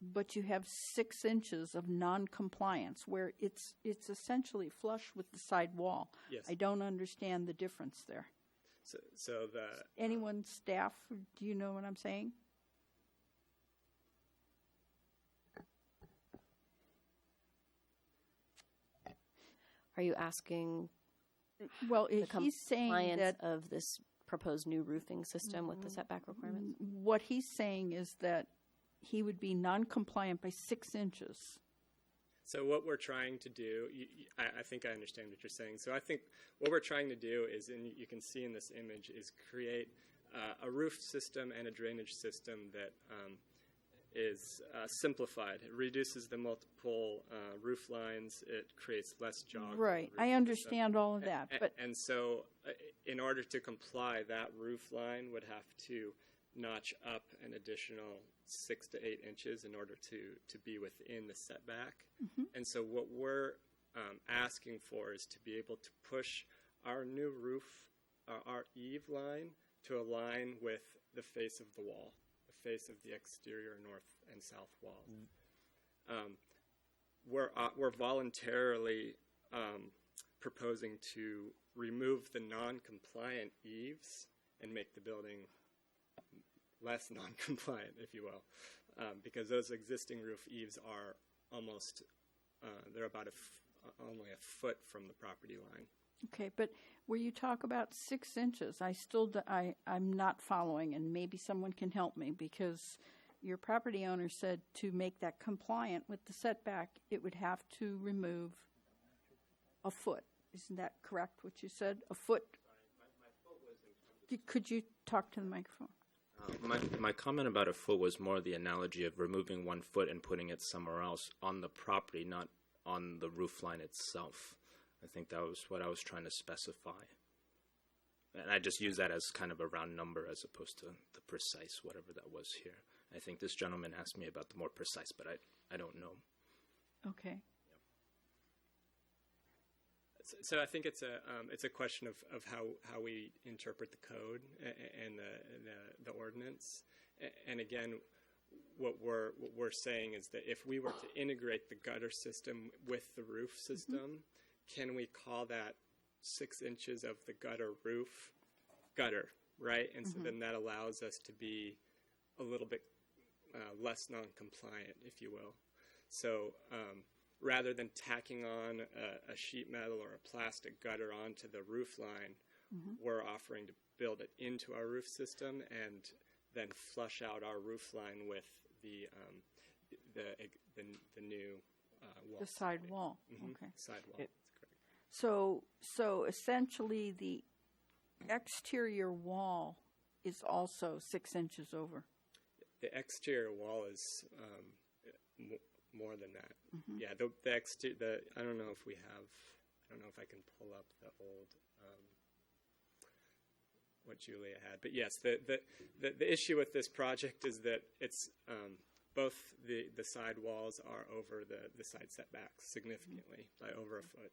but you have 6 inches of non-compliance where it's essentially flush with the side wall. Yes. I don't understand the difference there. So the Anyone, staff, do you know what I'm saying? Are you asking Well, the he's saying compliance that of this proposed new roofing system with the setback requirements? what he's saying is that he would be non-compliant by 6 inches. So what we're trying to do, I think I understand what you're saying. So I think what we're trying to do is, and you can see in this image, is create a roof system and a drainage system that is simplified. It reduces the multiple roof lines. It creates less jog. Right. I understand all of that, but And so in order to comply, that roof line would have to notch up an additional 6 to 8 inches in order to be within the setback. And so what we're asking for is to be able to push our new roof, our eave line, to align with the face of the wall, the face of the exterior north and south walls. We're voluntarily proposing to remove the non-compliant eaves and make the building less non-compliant, if you will, because those existing roof eaves are almost, they're about only a foot from the property line. okay, but where you talk about 6 inches, I'm not following, and maybe someone can help me, because your property owner said to make that compliant with the setback, it would have to remove a foot. Isn't that correct, what you said? A foot? Could you talk to the microphone? My comment about a foot was more the analogy of removing 1 foot and putting it somewhere else on the property, not on the roof line itself. I think that was what I was trying to specify. And I just use that as kind of a round number as opposed to the precise whatever that was here. I think this gentleman asked me about the more precise, but I don't know. Okay. So I think it's a question of how we interpret the code and the ordinance. And again, what we're saying is that if we were to integrate the gutter system with the roof system, can we call that 6 inches of the gutter roof gutter, right? And so then that allows us to be a little bit less non-compliant, if you will. So rather than tacking on a sheet metal or a plastic gutter onto the roof line, we're offering to build it into our roof system and then flush out our roof line with the new wall. The side wall. Okay. Side wall. That's correct. So essentially the exterior wall is also 6 inches over. The exterior wall is more than that. Yeah, the exterior. I don't know if we have. I don't know if I can pull up the old what Julia had. But yes, the issue with this project is that it's both the side walls are over the side setbacks significantly by over a foot,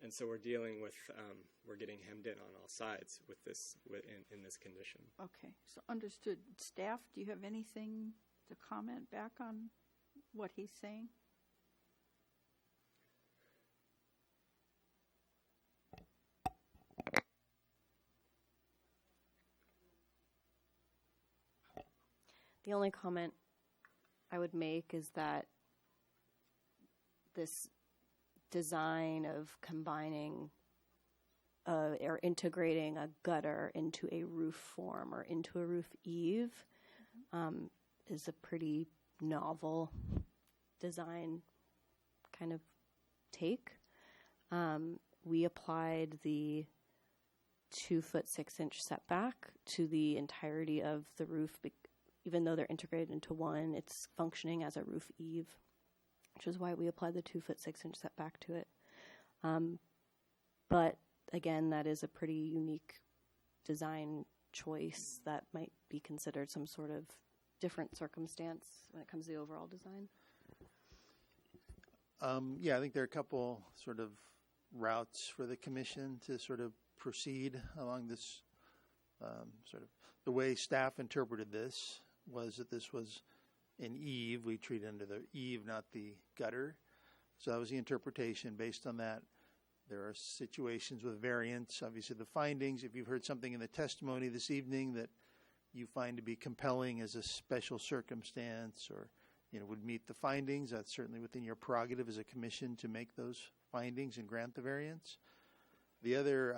and so we're dealing with we're getting hemmed in on all sides with this in this condition. Okay, so understood. Staff, do you have anything to comment back on what he's saying? The only comment I would make is that this design of combining or integrating a gutter into a roof form or into a roof eave is a pretty novel design kind of take. We applied the 2 foot 6 inch setback to the entirety of the roof. Even though they're integrated into one, it's functioning as a roof eave, which is why we applied the 2 foot 6 inch setback to it. But again, that is a pretty unique design choice that might be considered some sort of different circumstance when it comes to the overall design. Yeah, I think there are a couple sort of routes for the commission to sort of proceed along this sort of the way staff interpreted this was that this was an eave. We treat under the eave, not the gutter. So that was the interpretation. Based on that, there are situations with variance. Obviously, the findings, if you've heard something in the testimony this evening that you find to be compelling as a special circumstance or would meet the findings, that's certainly within your prerogative as a commission to make those findings and grant the variance. The other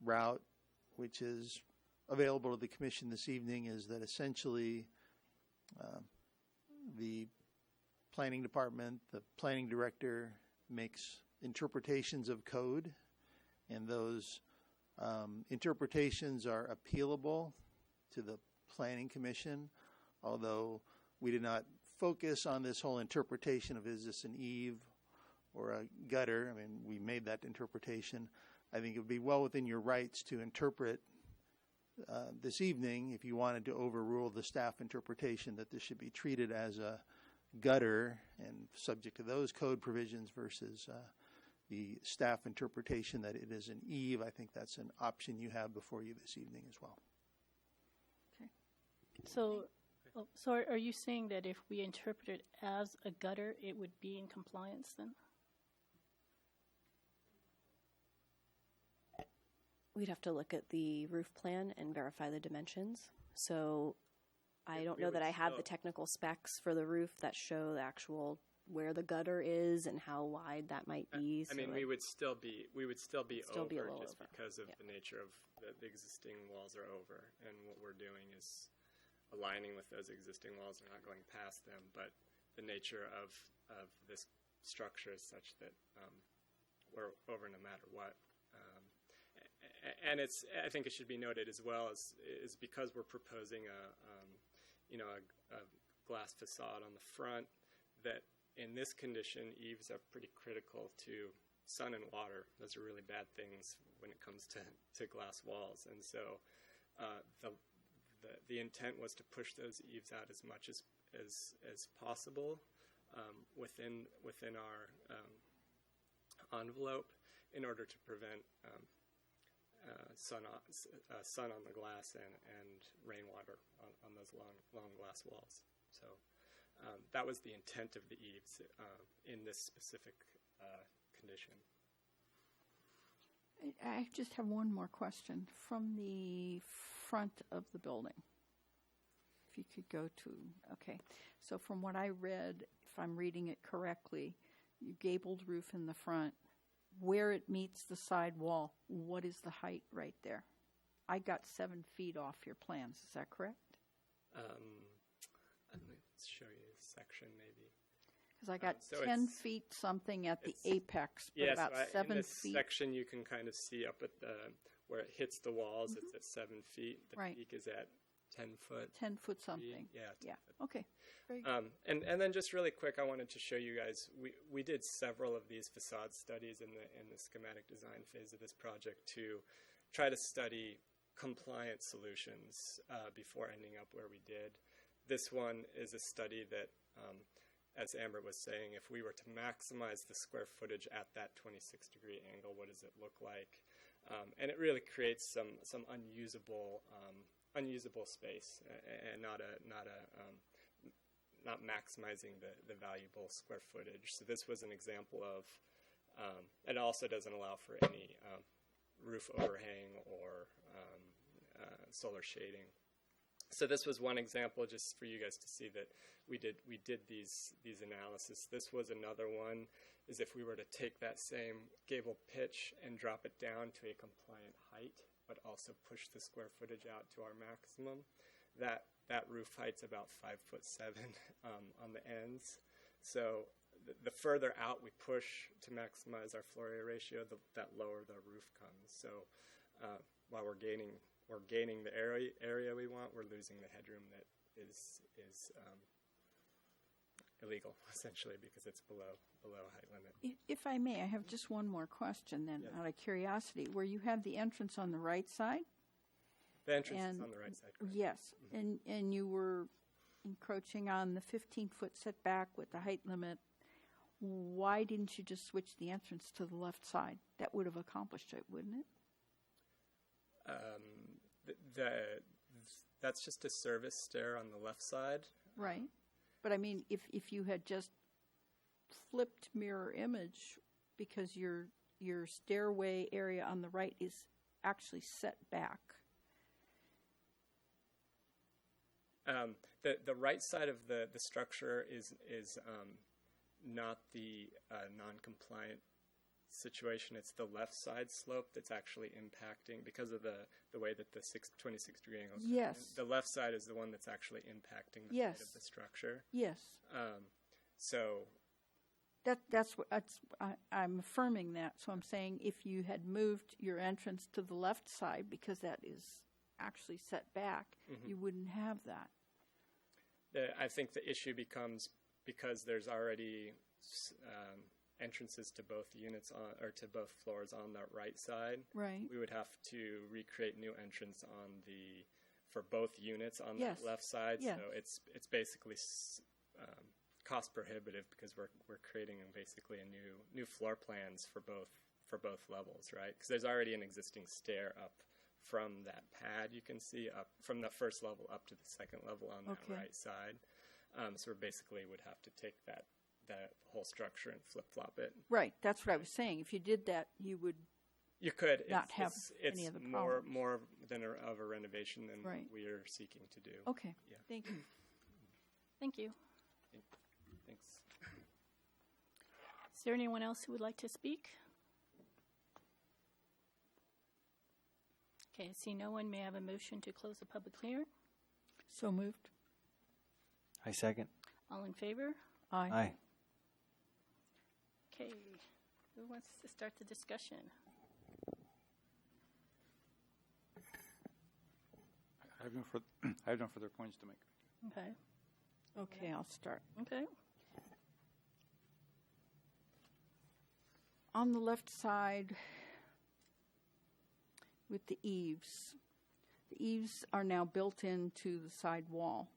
route, which is available to the commission this evening, is that essentially the planning department, the planning director makes interpretations of code, and those interpretations are appealable to the planning commission, although we did not focus on this whole interpretation of is this an eave or a gutter. I mean, we made that interpretation. I think it would be well within your rights to interpret this evening, if you wanted to overrule the staff interpretation that this should be treated as a gutter and subject to those code provisions versus the staff interpretation that it is an eave. I think that's an option you have before you this evening as well. So are you saying that if we interpret it as a gutter, it would be in compliance then? We'd have to look at the roof plan and verify the dimensions. So I don't know that I have the technical specs for the roof that show the actual where the gutter is and how wide that might be. I mean, we would still be over just over. because of the nature of the existing walls are over, and what we're doing is aligning with those existing walls. We're not going past them, but the nature of this structure is such that we're over no matter what. And I think it should be noted as well is because we're proposing a glass facade on the front, that in this condition, eaves are pretty critical to sun and water. Those are really bad things when it comes to glass walls. And so the intent was to push those eaves out as much as possible within our envelope in order to prevent sun on the glass and rainwater on those long glass walls. So that was the intent of the eaves in this specific condition. I just have one more question. From the front of the building, if you could go to, okay. So from what I read, if I'm reading it correctly, you gabled roof in the front. Where it meets the side wall, what is the height right there? I got 7 feet off your plans. Is that correct? Let's show you a section maybe. Because I got 10 feet something at the apex, but about 7 in this feet. section you can kind of see up at where it hits the walls. Mm-hmm. It's at 7 feet. The right. peak is at 10 foot. 10 foot something. Yeah. Okay. Very good. And then just really quick, I wanted to show you guys. We did several of these facade studies in the schematic design phase of this project to try to study compliant solutions before ending up where we did. This one is a study that, as Amber was saying, if we were to maximize the square footage at that 26-degree angle, what does it look like? And it really creates some unusable space and not maximizing the valuable square footage. So this was an example of, it also doesn't allow for any roof overhang or solar shading. So this was one example, just for you guys to see that we did these analysis. This was another one, is if we were to take that same gable pitch and drop it down to a compliant height, but also push the square footage out to our maximum, that roof height's about 5'7" on the ends. So the further out we push to maximize our floor area ratio, that lower the roof comes. So while we're gaining the area we want, we're losing the headroom that is illegal, essentially, because it's below height limit. If I may, I have just one more question then, out of curiosity. Where you have the entrance on the right side? The entrance is on the right side, correct? Yes, and you were encroaching on the 15-foot setback with the height limit. Why didn't you just switch the entrance to the left side? That would have accomplished it, wouldn't it? That's just a service stair on the left side. Right. But I mean, if you had just flipped mirror image, because your stairway area on the right is actually set back. The right side of the structure is not the non-compliant situation. It's the left side slope that's actually impacting because of the way that the 26-degree angle. Yes. The left side is the one that's actually impacting the Yes. height of the structure. Yes. So That's what I'm affirming that. So I'm saying if you had moved your entrance to the left side, because that is actually set back, you wouldn't have that. I think the issue becomes because there's already entrances to both units or to both floors on the right side. Right. We would have to recreate new entrance for both units on Yes. the left side. Yes. So it's basically cost prohibitive because we're creating basically a new floor plans for both levels, right? Because there's already an existing stair up from that pad you can see up from the first level up to the second level on that right side. So we basically would have to take that whole structure and flip-flop it. Right. That's what I was saying. If you did that, you would You could not have any of the problems. more than of a renovation than Right. we are seeking to do. Okay. Yeah. Thank you. Thank you. Thanks. Is there anyone else who would like to speak? Okay, I see no one. May I have a motion to close the public hearing? So moved. I second. All in favor? Aye. Aye. Okay, who wants to start the discussion? I have no further points to make. Okay. Okay, I'll start. Okay. On the left side with the eaves are now built into the side wall.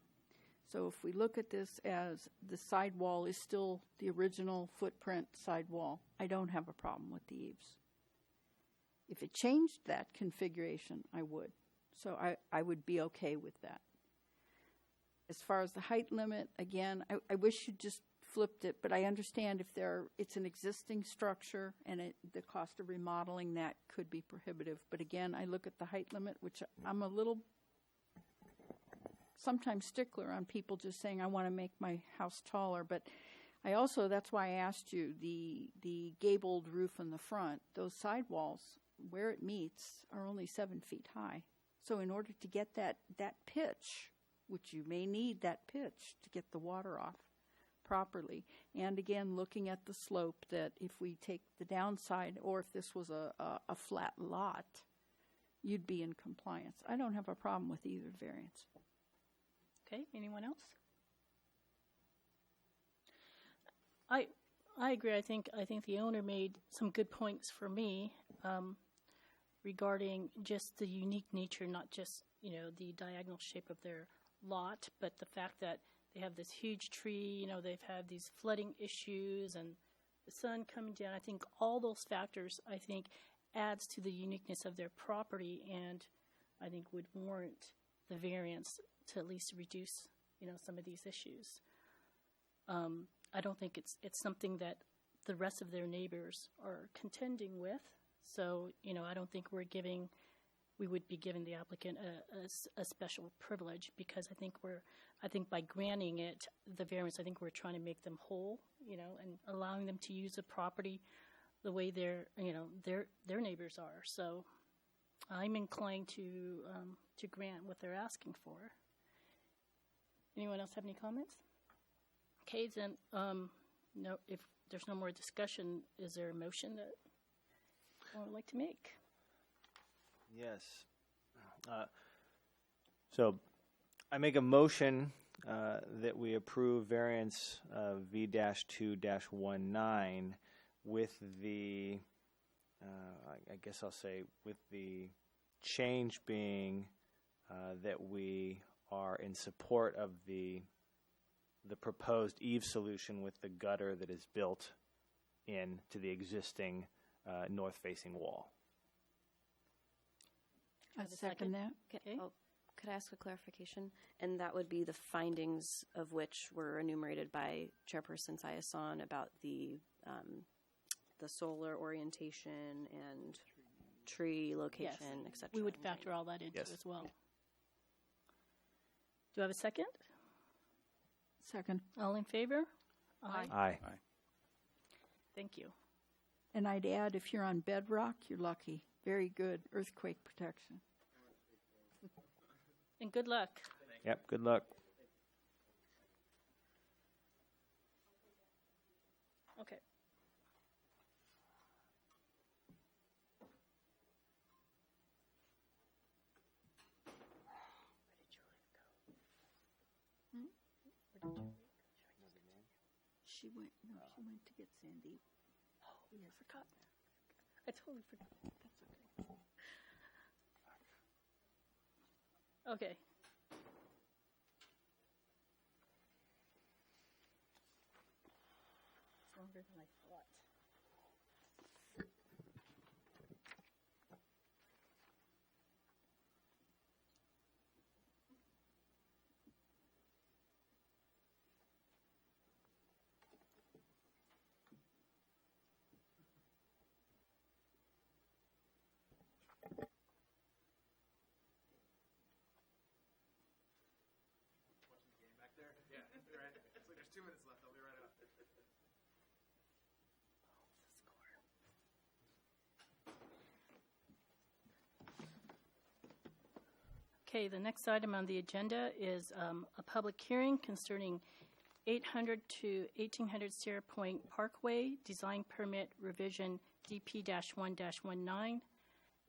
So if we look at this as the side wall is still the original footprint side wall, I don't have a problem with the eaves. If it changed that configuration, I would. So I would be okay with that. As far as the height limit, again, I wish you just flipped it, but I understand if it's an existing structure and the cost of remodeling that could be prohibitive. But again, I look at the height limit, which I'm a little sometimes stickler on people just saying I want to make my house taller. But I also, that's why I asked you, the gabled roof in the front, those sidewalls, where it meets, are only 7 feet high. So in order to get that pitch, which you may need that pitch to get the water off properly, and again, looking at the slope, that if we take the downside, or if this was a flat lot, you'd be in compliance. I don't have a problem with either variance. Okay, anyone else? I agree. I think the owner made some good points for me regarding just the unique nature, not just the diagonal shape of their lot, but the fact that they have this huge tree. They've had these flooding issues and the sun coming down. I think all those factors adds to the uniqueness of their property, and I think would warrant the variance to at least reduce some of these issues. I don't think it's something that the rest of their neighbors are contending with. So, I don't think we would be giving the applicant a special privilege, because I think by granting it, the variance, I think we're trying to make them whole, and allowing them to use the property the way their neighbors are. So I'm inclined to grant what they're asking for. Anyone else have any comments? Okay, then, no. If there's no more discussion, is there a motion that I would like to make? Yes. So I make a motion that we approve variance V-2-19 with the, I guess I'll say, with the change being that we are in support of the proposed eave solution with the gutter that is built into the existing north-facing wall. I second that. Okay. Could I ask a clarification? And that would be the findings of which were enumerated by Chairperson Sayason about the solar orientation and tree location, etc. We would factor all that into Yes. as well. Do I have a second? Second. All in favor? Aye. Thank you. And I'd add, if you're on bedrock, you're lucky. Very good earthquake protection. And good luck. Yep, good luck. Okay. She went to get Sandy. Oh, yeah, I forgot. I totally forgot. That's okay. Okay. It's longer than I thought. Okay, the next item on the agenda is a public hearing concerning 800 to 1800 Sierra Point Parkway, Design Permit Revision DP-1-19,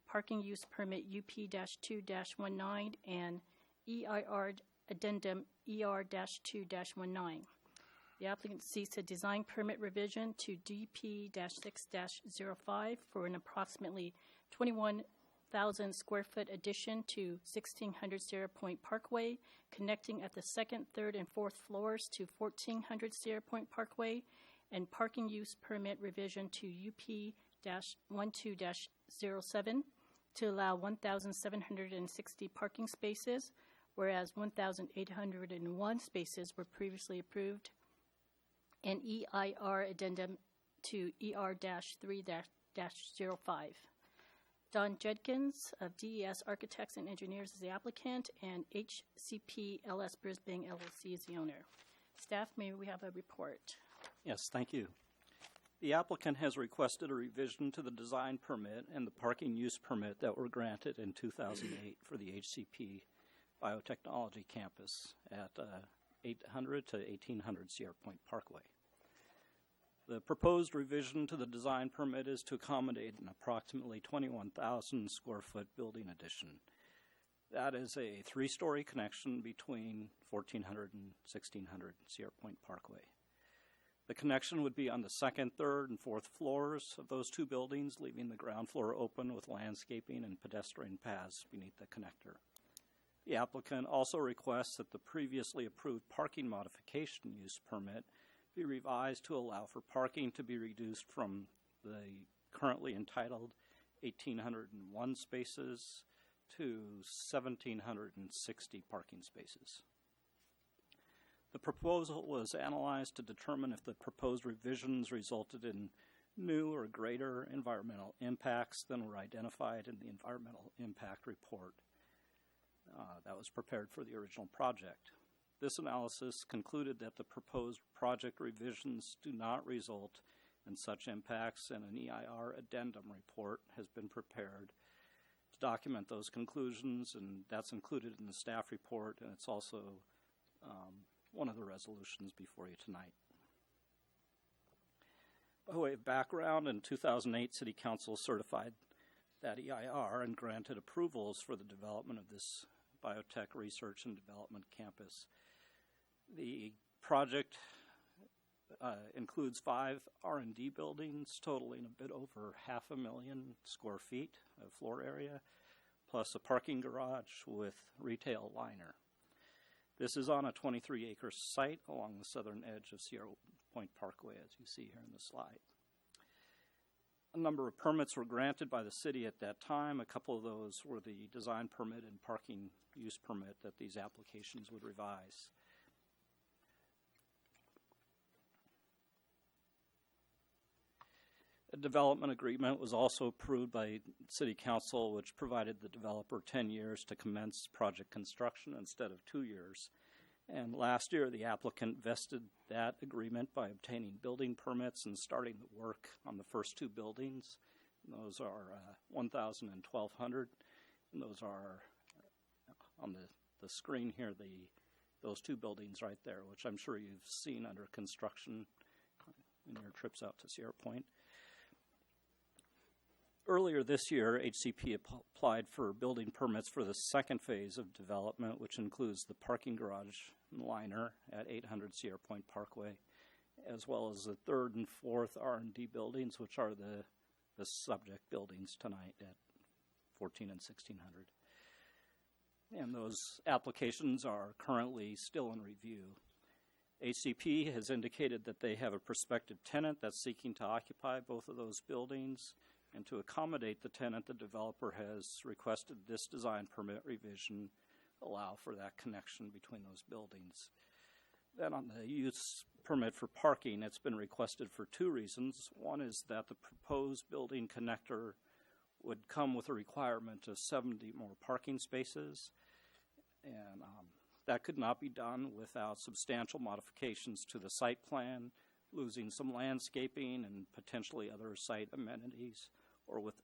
Parking Use Permit UP-2-19, and EIR Addendum ER-2-19. The applicant seeks a design permit revision to DP-6-05 for an approximately 21,000 square foot addition to 1600 Sierra Point Parkway, connecting at the second, third, and fourth floors to 1400 Sierra Point Parkway, and parking use permit revision to UP-12-07 to allow 1,760 parking spaces, whereas 1,801 spaces were previously approved, and EIR addendum to ER-3-05. Don Judkins of DES Architects and Engineers is the applicant, and HCP LS Brisbane LLC is the owner. Staff, may we have a report? Yes, thank you. The applicant has requested a revision to the design permit and the parking use permit that were granted in 2008 for the HCP Biotechnology Campus at 800 to 1800 Sierra Point Parkway. The proposed revision to the design permit is to accommodate an approximately 21,000 square foot building addition. That is a 3-story connection between 1400 and 1600 Sierra Point Parkway. The connection would be on the second, third, and fourth floors of those two buildings, leaving the ground floor open with landscaping and pedestrian paths beneath the connector. The applicant also requests that the previously approved parking modification use permit be revised to allow for parking to be reduced from the currently entitled 1,801 spaces to 1,760 parking spaces. The proposal was analyzed to determine if the proposed revisions resulted in new or greater environmental impacts than were identified in the environmental impact report that was prepared for the original project. This analysis concluded that the proposed project revisions do not result in such impacts, and an EIR addendum report has been prepared to document those conclusions, and that's included in the staff report, and it's also one of the resolutions before you tonight. By way of background, in 2008, City Council certified that EIR and granted approvals for the development of this biotech research and development campus. The project includes 5 R&D buildings totaling a bit over 500,000 square feet of floor area, plus a parking garage with retail liner. This is on a 23-acre site along the southern edge of Sierra Point Parkway, as you see here in the slide. A number of permits were granted by the city at that time. A couple of those were the design permit and parking use permit that these applications would revise. A development agreement was also approved by City Council, which provided the developer 10 years to commence project construction instead of 2 years. And last year, the applicant vested that agreement by obtaining building permits and starting the work on the first 2 buildings. And those are 1,000 and 1,200. And those are on the screen here, those 2 buildings right there, which I'm sure you've seen under construction in your trips out to Sierra Point. Earlier this year, HCP applied for building permits for the second phase of development, which includes the parking garage and liner at 800 Sierra Point Parkway, as well as the 3rd and 4th R&D buildings, which are the subject buildings tonight at 14 and 1600. And those applications are currently still in review. HCP has indicated that they have a prospective tenant that's seeking to occupy both of those buildings. And to accommodate the tenant, the developer has requested this design permit revision allow for that connection between those buildings. Then on the use permit for parking, it's been requested for 2 reasons. One is that the proposed building connector would come with a requirement of 70 more parking spaces. And that could not be done without substantial modifications to the site plan, losing some landscaping and potentially other site amenities, or with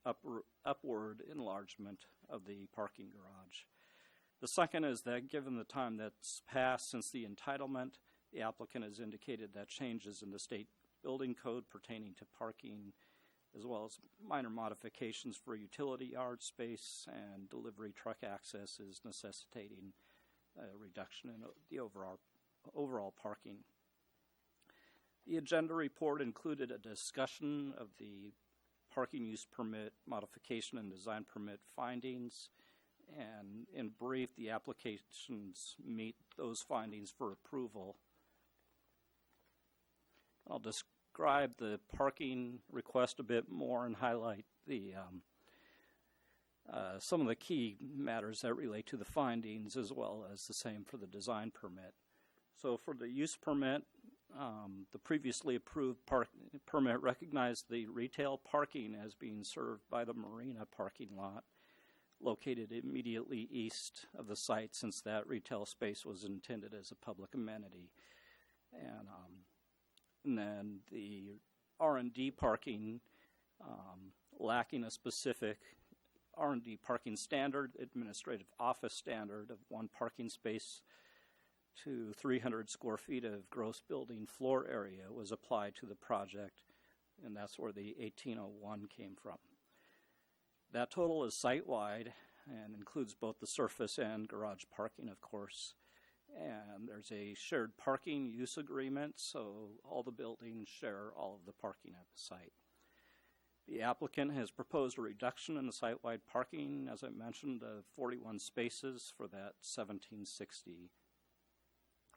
upward enlargement of the parking garage. The second is that given the time that's passed since the entitlement, the applicant has indicated that changes in the state building code pertaining to parking, as well as minor modifications for utility yard space and delivery truck access, is necessitating a reduction in the overall parking. The agenda report included a discussion of the parking use permit modification and design permit findings, and in brief, the applications meet those findings for approval. I'll describe the parking request a bit more and highlight the some of the key matters that relate to the findings, as well as the same for the design permit. So for the use permit, the previously approved permit recognized the retail parking as being served by the marina parking lot located immediately east of the site, since that retail space was intended as a public amenity. And then the R&D parking, lacking a specific R&D parking standard, administrative office standard of 1 parking space to 300 square feet of gross building floor area, was applied to the project, and that's where the 1801 came from. That total is site-wide and includes both the surface and garage parking, of course. And there's a shared parking use agreement, so all the buildings share all of the parking at the site. The applicant has proposed a reduction in the site-wide parking, as I mentioned, of 41 spaces for that 1760.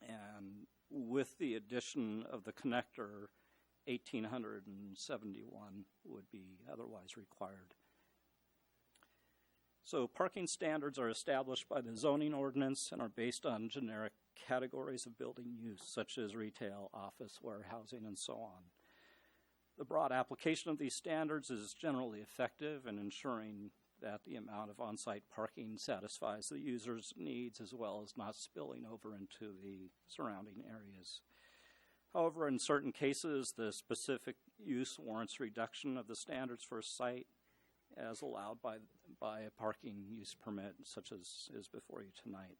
And with the addition of the connector, 1,871 would be otherwise required. So parking standards are established by the zoning ordinance and are based on generic categories of building use, such as retail, office, warehousing, and so on. The broad application of these standards is generally effective in ensuring that the amount of on-site parking satisfies the user's needs, as well as not spilling over into the surrounding areas. However, in certain cases, the specific use warrants reduction of the standards for a site as allowed by a parking use permit, such as is before you tonight.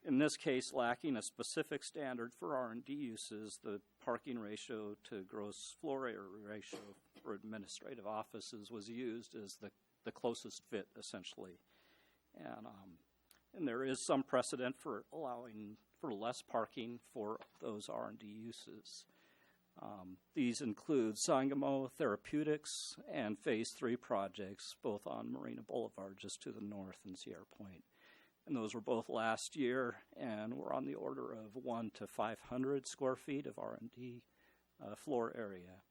In this case, lacking a specific standard for R&D uses, the parking ratio to gross floor area ratio for administrative offices was used as the closest fit, essentially. And there is some precedent for allowing for less parking for those R&D uses. These include Sangamo Therapeutics and Phase 3 projects, both on Marina Boulevard, just to the north in Sierra Point. And those were both last year and were on the order of 1 to 500 square feet of R&D floor area.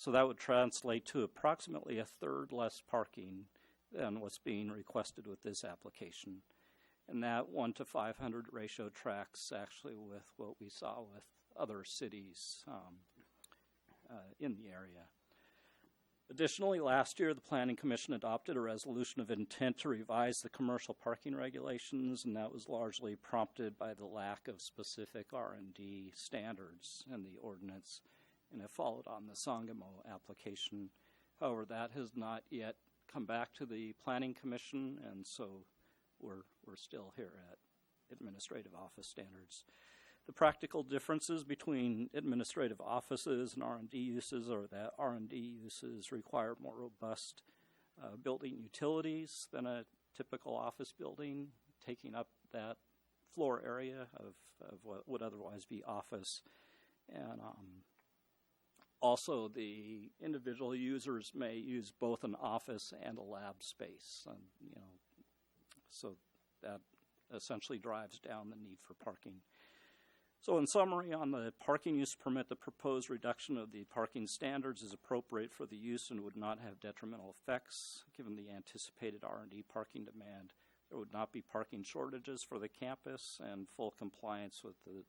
So that would translate to approximately a third less parking than what's being requested with this application. And that 1 to 500 ratio tracks actually with what we saw with other cities in the area. Additionally, last year, the Planning Commission adopted a resolution of intent to revise the commercial parking regulations, and that was largely prompted by the lack of specific R&D standards in the ordinance, and it followed on the Sangamo application. However, that has not yet come back to the Planning Commission, and so we're still here at administrative office standards. The practical differences between administrative offices and R&D uses are that R&D uses require more robust building utilities than a typical office building, taking up that floor area of what would otherwise be office. And also the individual users may use both an office and a lab space, and, so that essentially drives down the need for parking. So in summary, on the parking use permit, the proposed reduction of the parking standards is appropriate for the use and would not have detrimental effects. Given the anticipated R&D parking demand, there would not be parking shortages for the campus, and full compliance with the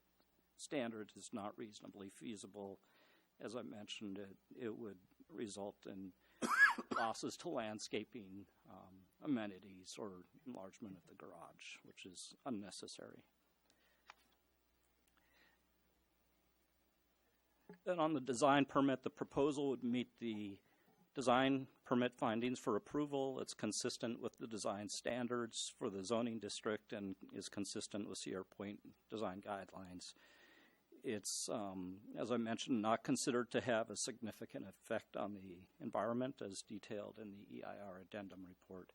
standards is not reasonably feasible. As I mentioned, it would result in losses to landscaping, amenities, or enlargement of the garage, which is unnecessary. Then on the design permit, the proposal would meet the design permit findings for approval. It's consistent with the design standards for the zoning district and is consistent with Sierra Point design guidelines. It's, as I mentioned, not considered to have a significant effect on the environment as detailed in the EIR addendum report.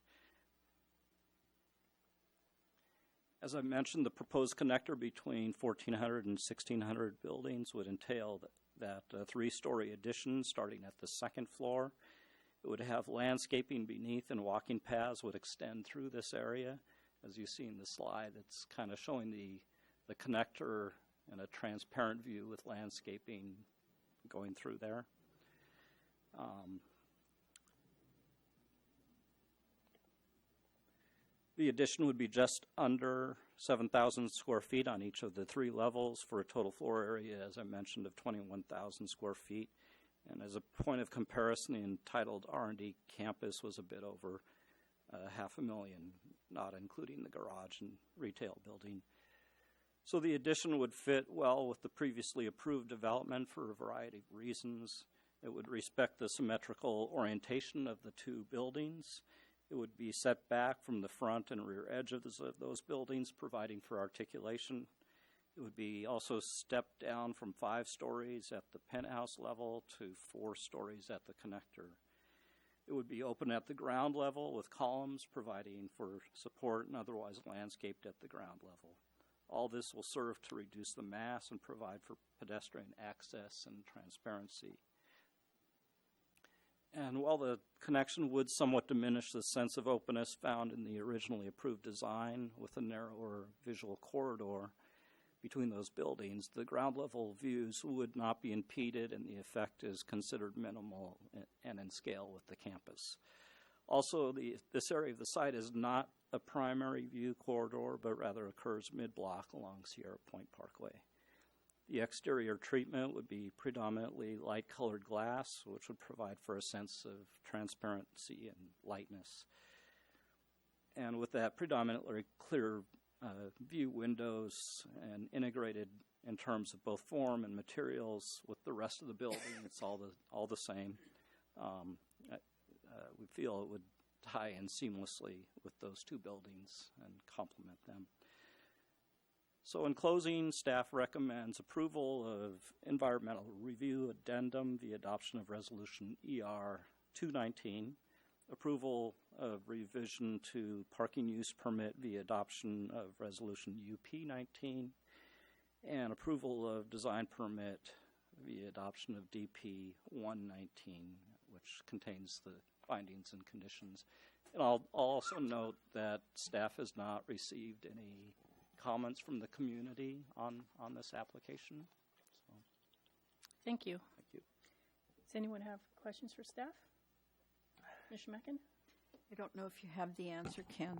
As I mentioned, the proposed connector between 1,400 and 1,600 buildings would entail that three-story addition starting at the second floor. It would have landscaping beneath, and walking paths would extend through this area. As you see in the slide, it's kind of showing the connector in a transparent view with landscaping going through there. The addition would be just under 7,000 square feet on each of the three levels for a total floor area, as I mentioned, of 21,000 square feet. And as a point of comparison, the entitled R&D campus was a bit over 500,000, not including the garage and retail building. So the addition would fit well with the previously approved development for a variety of reasons. It would respect the symmetrical orientation of the two buildings. It would be set back from the front and rear edge of those buildings, providing for articulation. It would be also stepped down from 5 stories at the penthouse level to 4 stories at the connector. It would be open at the ground level with columns providing for support and otherwise landscaped at the ground level. All this will serve to reduce the mass and provide for pedestrian access and transparency. And while the connection would somewhat diminish the sense of openness found in the originally approved design with a narrower visual corridor between those buildings, the ground level views would not be impeded, and the effect is considered minimal and in scale with the campus. Also, this area of the site is not a primary view corridor, but rather occurs mid-block along Sierra Point Parkway. The exterior treatment would be predominantly light-colored glass, which would provide for a sense of transparency and lightness. And with that predominantly clear view windows and integrated in terms of both form and materials with the rest of the building, it's all the same. We feel it would tie in seamlessly with those two buildings and complement them. So in closing, staff recommends approval of environmental review addendum, the adoption of resolution ER 219, approval of revision to parking use permit via adoption of resolution UP 19, and approval of design permit via adoption of DP 119, which contains the findings and conditions. And I'll also note that staff has not received any comments from the community on this application. So. Thank you. Thank you. Does anyone have questions for staff? Commissioner Mackin? I don't know if you have the answer, Ken.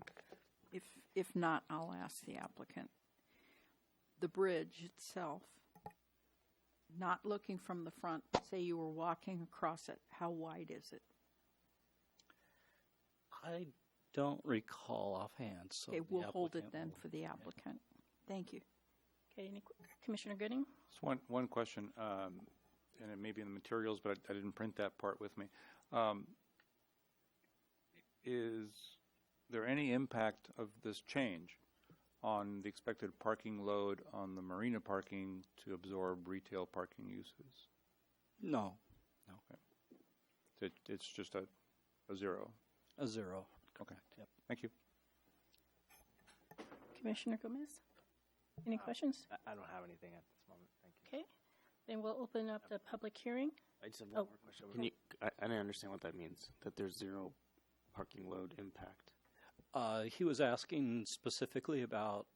If not, I'll ask the applicant. The bridge itself, not looking from the front, say you were walking across it, how wide is it? I don't recall offhand. So Okay, we'll the hold it applicant then will- for the applicant. Thank you. Okay, Commissioner Gooding? Just one question, and it may be in the materials, but I didn't print that part with me. Is there any impact of this change on the expected parking load on the marina parking to absorb retail parking uses? No, It's just a zero. a zero. Okay. Yep. Thank you. Commissioner Gomez? Any questions? I don't have anything at this moment. Thank you. Okay, then we'll open up the public hearing. I just have one Oh. more question. Can you? I don't understand what that means. That there's zero parking load impact. He was asking specifically about,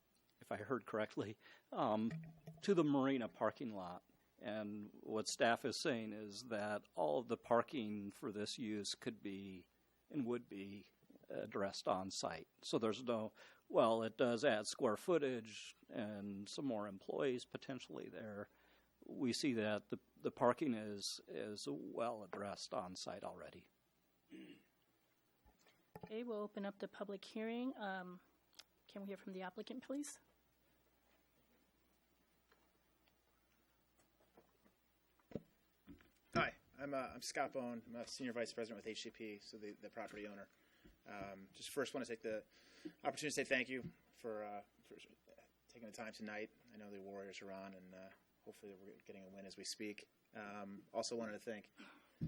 if I heard correctly, to the marina parking lot. And what staff is saying is that all of the parking for this use could be and would be addressed on site. So there's no, well, it does add square footage and some more employees potentially there. We see that the parking is well addressed on site already. Okay, we'll open up the public hearing. Can we hear from the applicant, please? Hi, I'm Scott Bone. I'm a Senior Vice President with HCP, so the property owner. Just first want to take the opportunity to say thank you for taking the time tonight. I know the Warriors are on, and hopefully we're getting a win as we speak. Also wanted to thank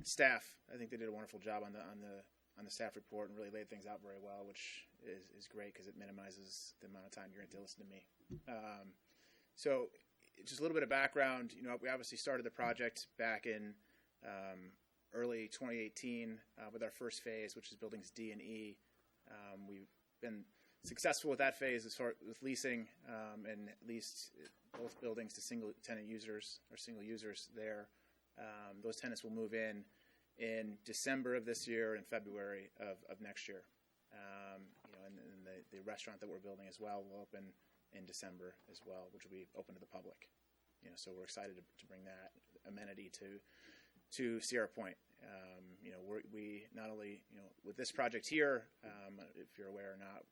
staff. I think they did a wonderful job on the staff report and really laid things out very well, which is great because it minimizes the amount of time you're going to listen to me. So just a little bit of background. You know, we obviously started the project back in early 2018 with our first phase, which is buildings D and E. We've been successful with that phase as far with leasing and leased both buildings to single tenant users or single users there. Those tenants will move in December of this year and February of next year. You know, and the restaurant that we're building as well will open in December as well, which will be open to the public. You know, so we're excited to bring that amenity to Sierra Point. You know, we not only, you know, with this project here, if you're aware or not,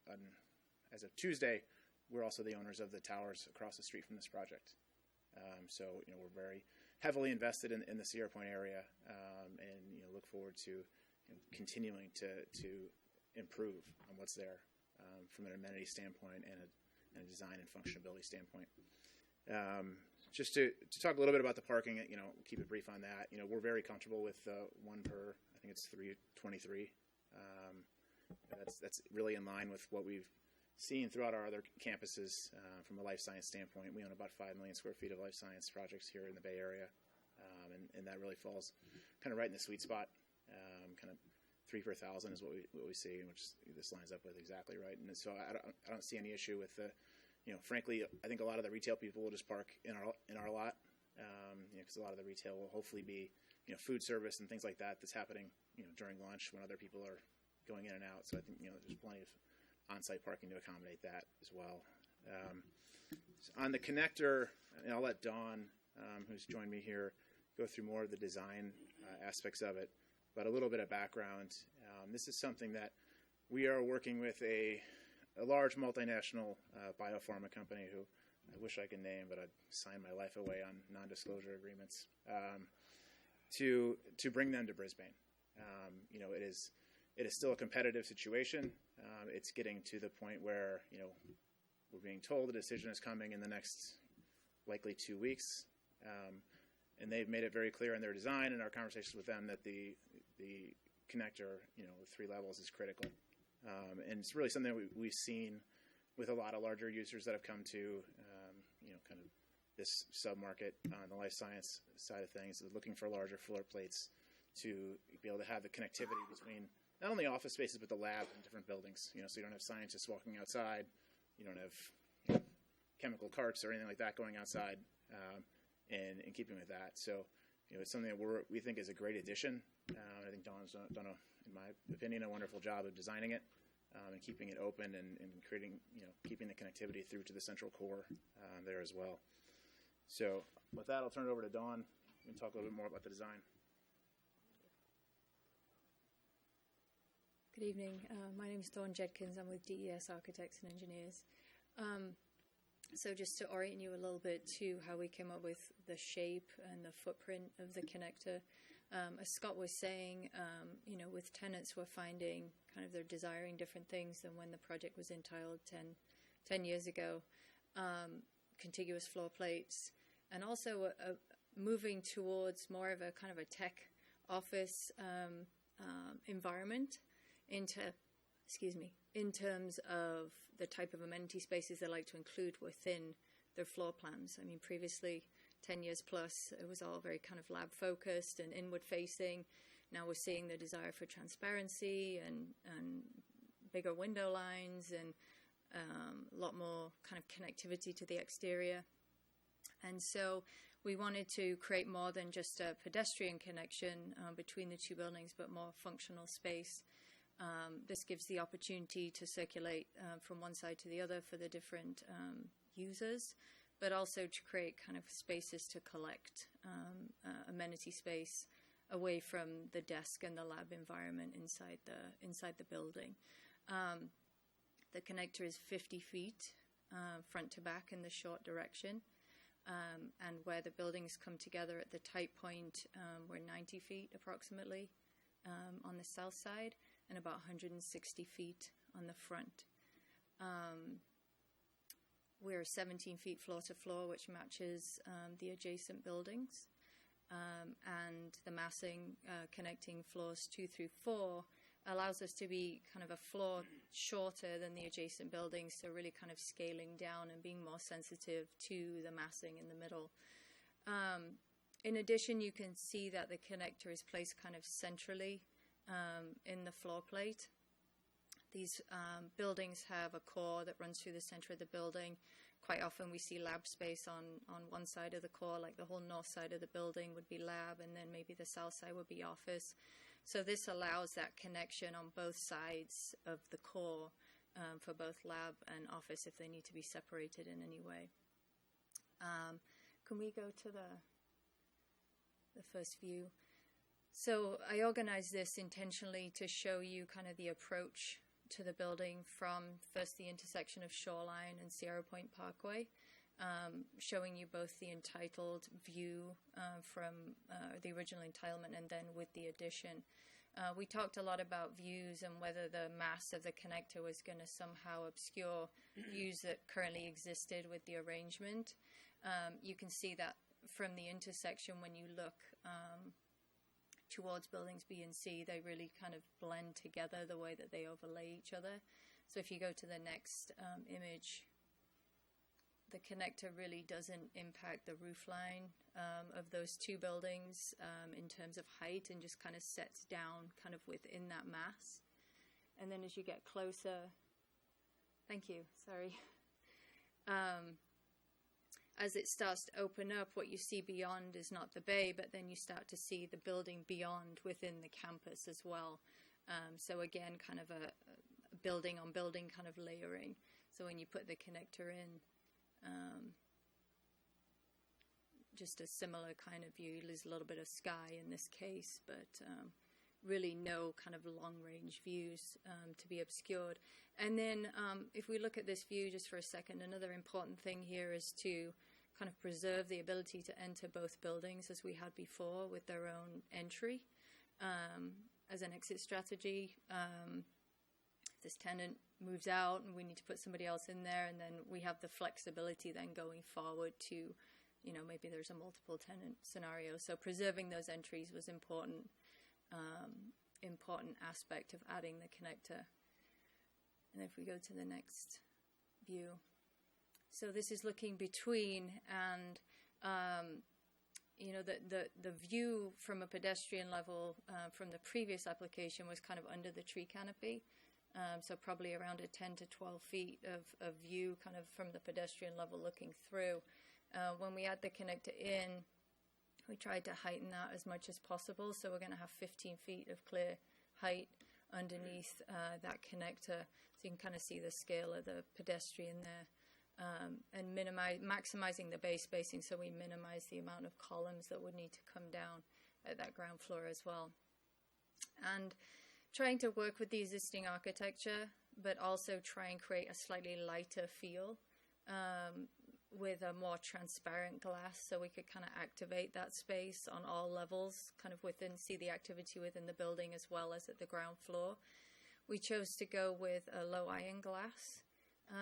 as of Tuesday, we're also the owners of the towers across the street from this project. So, you know, we're very heavily invested in the Sierra Point area, and, you know, look forward to, you know, continuing to improve on what's there from an amenity standpoint and a design and functionality standpoint. Just to talk a little bit about the parking, you know, keep it brief on that. You know, we're very comfortable with one per, I think it's 323. That's really in line with what we've seen throughout our other campuses from a life science standpoint. We own about 5 million square feet of life science projects here in the Bay Area, and that really falls kind of right in the sweet spot. Kind of 3 per thousand is what we see, which this lines up with exactly right. And so I don't see any issue with the. You know, frankly, I think a lot of the retail people will just park in our lot, you know, because a lot of the retail will hopefully be, you know, food service and things like that that's happening, you know, during lunch when other people are going in and out. So I think, you know, there's plenty of on-site parking to accommodate that as well. So on the connector, and I'll let Dawn, who's joined me here, go through more of the design aspects of it. But a little bit of background. This is something that we are working with a large multinational biopharma company who I wish I could name, but I'd sign my life away on non-disclosure agreements, to bring them to Brisbane. You know, it is still a competitive situation. It's getting to the point where, you know, we're being told a decision is coming in the next likely 2 weeks, and they've made it very clear in their design and our conversations with them that the connector, you know, with 3 levels is critical. And it's really something that we've seen with a lot of larger users that have come to, you know, kind of this sub-market on the life science side of things, looking for larger floor plates to be able to have the connectivity between not only office spaces but the lab and different buildings. You know, so you don't have scientists walking outside, you don't have, you know, chemical carts or anything like that going outside, and keeping with that. So it's something that we think is a great addition. I think Dawn's done in my opinion, a wonderful job of designing it and keeping it open and creating, keeping the connectivity through to the central core there as well. So with that, I'll turn it over to Dawn and talk a little bit more about the design. Good evening. My name is Dawn Jedkins. I'm with DES Architects and Engineers. So just to orient you a little bit to how we came up with the shape and the footprint of the connector. As Scott was saying, with tenants, we're finding kind of they're desiring different things than when the project was entitled 10 years ago. Contiguous floor plates, and also moving towards more of a kind of a tech office environment in terms of the type of amenity spaces they like to include within their floor plans. I mean, previously, 10 years plus, it was all very kind of lab focused and inward facing. Now we're seeing the desire for transparency and bigger window lines and a lot more kind of connectivity to the exterior. And so we wanted to create more than just a pedestrian connection between the two buildings, but more functional space. This gives the opportunity to circulate from one side to the other for the different users, but also to create kind of spaces to collect amenity space away from the desk and the lab environment inside the building. The connector is 50 feet front to back in the short direction, and where the buildings come together at the tight point, we're 90 feet approximately on the south side, and about 160 feet on the front. We're 17 feet floor to floor, which matches the adjacent buildings. And the massing connecting floors 2 through 4 allows us to be kind of a floor shorter than the adjacent buildings, so really kind of scaling down and being more sensitive to the massing in the middle. In addition, you can see that the connector is placed kind of centrally in the floor plate. These buildings have a core that runs through the center of the building. Quite often we see lab space on one side of the core, like the whole north side of the building would be lab, and then maybe the south side would be office. So this allows that connection on both sides of the core for both lab and office if they need to be separated in any way. Can we go to the first view? So I organized this intentionally to show you kind of the approach to the building from first the intersection of Shoreline and Sierra Point Parkway, showing you both the entitled view from the original entitlement and then with the addition. We talked a lot about views and whether the mass of the connector was going to somehow obscure views that currently existed with the arrangement. You can see that from the intersection when you look towards buildings B and C, they really kind of blend together the way that they overlay each other. So if you go to the next image, the connector really doesn't impact the roof line of those two buildings in terms of height, and just kind of sets down kind of within that mass. And then as you get closer, thank you, sorry. As it starts to open up, what you see beyond is not the bay, but then you start to see the building beyond within the campus as well. So again, kind of a building on building kind of layering. So when you put the connector in, just a similar kind of view. There's a little bit of sky in this case, but really no kind of long-range views to be obscured. And then if we look at this view just for a second, another important thing here is to kind of preserve the ability to enter both buildings as we had before with their own entry as an exit strategy. This tenant moves out and we need to put somebody else in there, and then we have the flexibility then going forward to, maybe there's a multiple tenant scenario. So preserving those entries was important aspect of adding the connector. And if we go to the next view. So this is looking between, and the view from a pedestrian level from the previous application was kind of under the tree canopy. So probably around a 10 to 12 feet of view kind of from the pedestrian level looking through. When we add the connector in, We tried to heighten that as much as possible, so we're going to have 15 feet of clear height underneath that connector, so you can kind of see the scale of the pedestrian there, and maximizing the bay spacing, so we minimize the amount of columns that would need to come down at that ground floor as well. And trying to work with the existing architecture, but also try and create a slightly lighter feel with a more transparent glass, so we could kind of activate that space on all levels, kind of see the activity within the building as well as at the ground floor. We chose to go with a low iron glass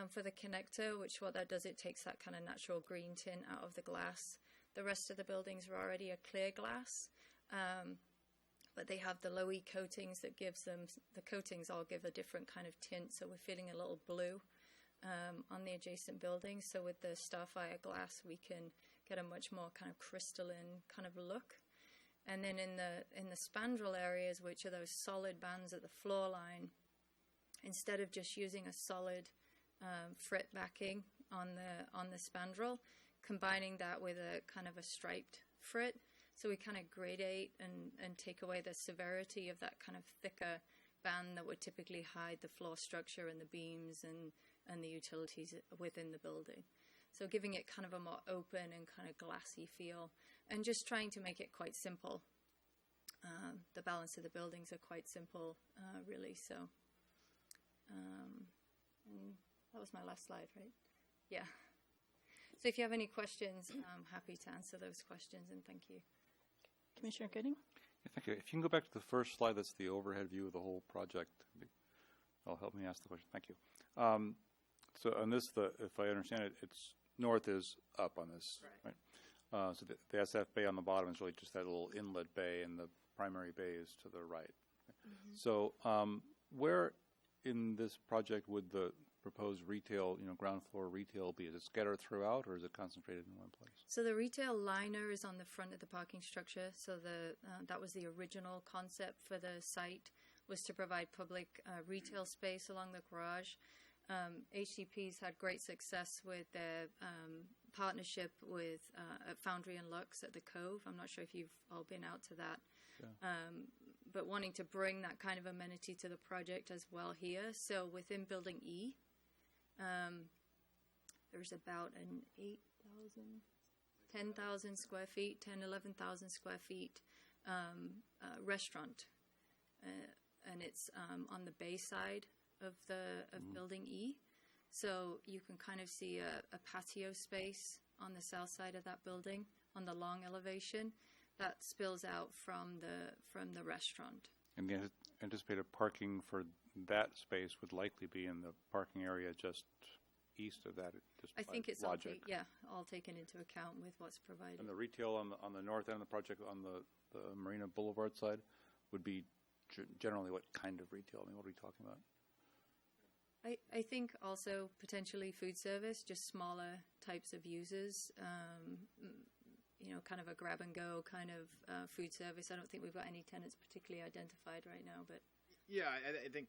for the connector, which what that does, it takes that kind of natural green tint out of the glass. The rest of the buildings are already a clear glass, but they have the low E coatings that gives them, the coatings all give a different kind of tint, so we're feeling a little blue on the adjacent buildings. So with the Starfire glass, we can get a much more kind of crystalline kind of look. And then in the spandrel areas, which are those solid bands at the floor line, instead of just using a solid frit backing on the spandrel, combining that with a kind of a striped frit, so we kind of gradate and take away the severity of that kind of thicker band that would typically hide the floor structure and the beams and the utilities within the building. So giving it kind of a more open and kind of glassy feel, and just trying to make it quite simple. The balance of the buildings are quite simple, really. So and that was my last slide, right? Yeah. So if you have any questions, I'm happy to answer those questions, and thank you. Commissioner Gooding? Yeah, thank you. If you can go back to the first slide, that's the overhead view of the whole project. That'll help me ask the question. Thank you. So on this, if I understand it, it's north is up on this, right? So the SF bay on the bottom is really just that little inlet bay, and the primary bay is to the right. Mm-hmm. So where in this project would the proposed retail, ground floor retail be? Is it scattered throughout, or is it concentrated in one place? So the retail liner is on the front of the parking structure. So that was the original concept for the site, was to provide public retail space along the garage. HCP's had great success with their partnership with Foundry and Lux at the Cove. I'm not sure if you've all been out to that. Yeah. But wanting to bring that kind of amenity to the project as well here. So within Building E, there's about an 10,000 square feet, 11,000 square feet restaurant. And it's on the bay side of Building E. So you can kind of see a patio space on the south side of that building on the long elevation that spills out from the restaurant. And the anticipated parking for that space would likely be in the parking area just east of that. I think it's logic. all taken into account with what's provided. And the retail on the north end of the project, on the Marina Boulevard side, would be generally what kind of retail? I mean, what are we talking about? I think also potentially food service, just smaller types of users, kind of a grab-and-go kind of food service. I don't think we've got any tenants particularly identified right now, but... Yeah, I think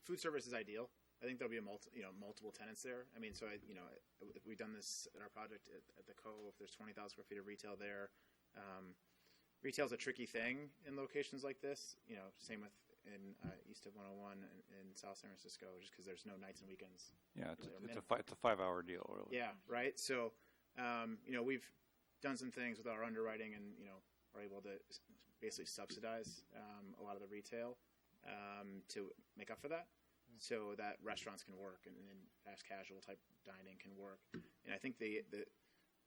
food service is ideal. I think there'll be multiple tenants there. I mean, so if we've done this in our project at the Cove, there's 20,000 square feet of retail there. Retail's a tricky thing in locations like this. Same with in east of 101 in South San Francisco, just because there's no nights and weekends. Yeah, it's a 5-hour deal, really. Yeah, right. So, we've done some things with our underwriting, and are able to basically subsidize a lot of the retail to make up for that, so that restaurants can work and fast casual type dining can work. And I think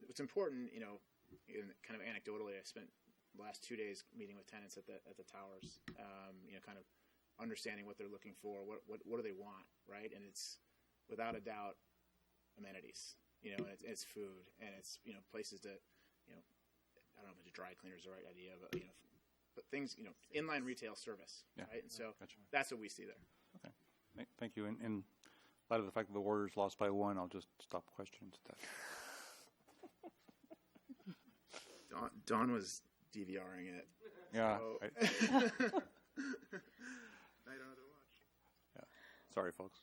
what's important, kind of anecdotally, I spent the last 2 days meeting with tenants at the towers, kind of understanding what they're looking for, what do they want, right? And it's without a doubt amenities, and it's food, and it's places to, I don't know if it's dry cleaner is the right idea, but but things, inline retail service, right? And so that's what we see there. Okay, thank you. And in light of the fact that the Warriors lost by 1, I'll just stop questions at that. Dawn was DVRing it. Yeah. So. I don't know to watch. Yeah. Sorry, folks.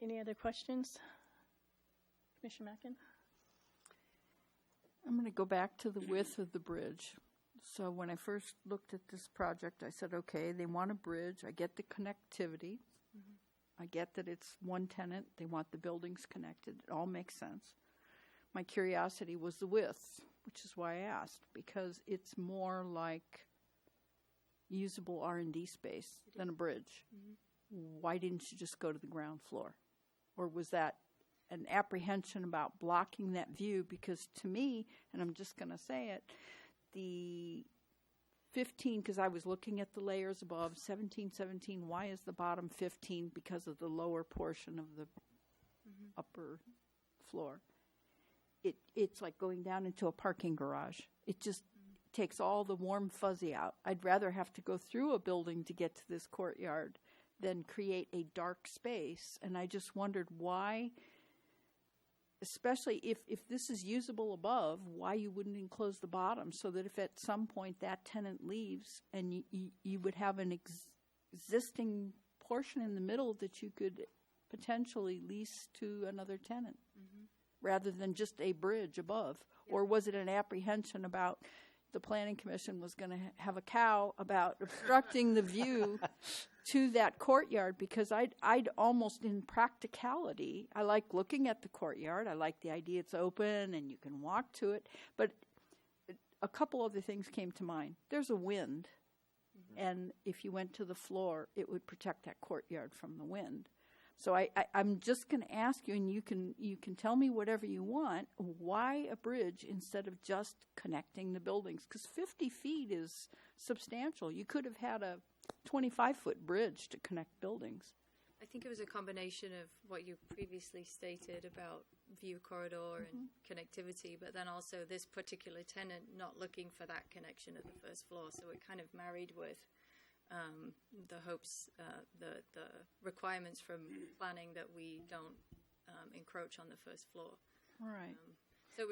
Any other questions? Commissioner Mackin? I'm going to go back to the width of the bridge. So when I first looked at this project, I said, okay, they want a bridge. I get the connectivity. I get that it's one tenant. They want the buildings connected. It all makes sense. My curiosity was the width, which is why I asked, because it's more like usable R&D space than a bridge. Why didn't you just go to the ground floor? Or was that an apprehension about blocking that view? Because to me, and I'm just going to say it, the 15, because I was looking at the layers above, 17, 17, why is the bottom 15? Because of the lower portion of the upper floor. It's like going down into a parking garage. It just takes all the warm fuzzy out. I'd rather have to go through a building to get to this courtyard than create a dark space. And I just wondered why, especially if this is usable above, why you wouldn't enclose the bottom so that if at some point that tenant leaves and you would have an existing portion in the middle that you could potentially lease to another tenant rather than just a bridge above. Or was it an apprehension about the Planning Commission was going to have a cow about obstructing the view to that courtyard? Because I'd almost, in practicality, I like looking at the courtyard. I like the idea it's open and you can walk to it. But a couple other things came to mind. There's a wind, and if you went to the floor, it would protect that courtyard from the wind. So I'm just going to ask you, and you can tell me whatever you want, why a bridge instead of just connecting the buildings? Because 50 feet is substantial. You could have had a 25-foot bridge to connect buildings. I think it was a combination of what you previously stated about view corridor and connectivity, but then also this particular tenant not looking for that connection at the first floor. So it kind of married with the hopes, the requirements from planning that we don't encroach on the first floor. Right. So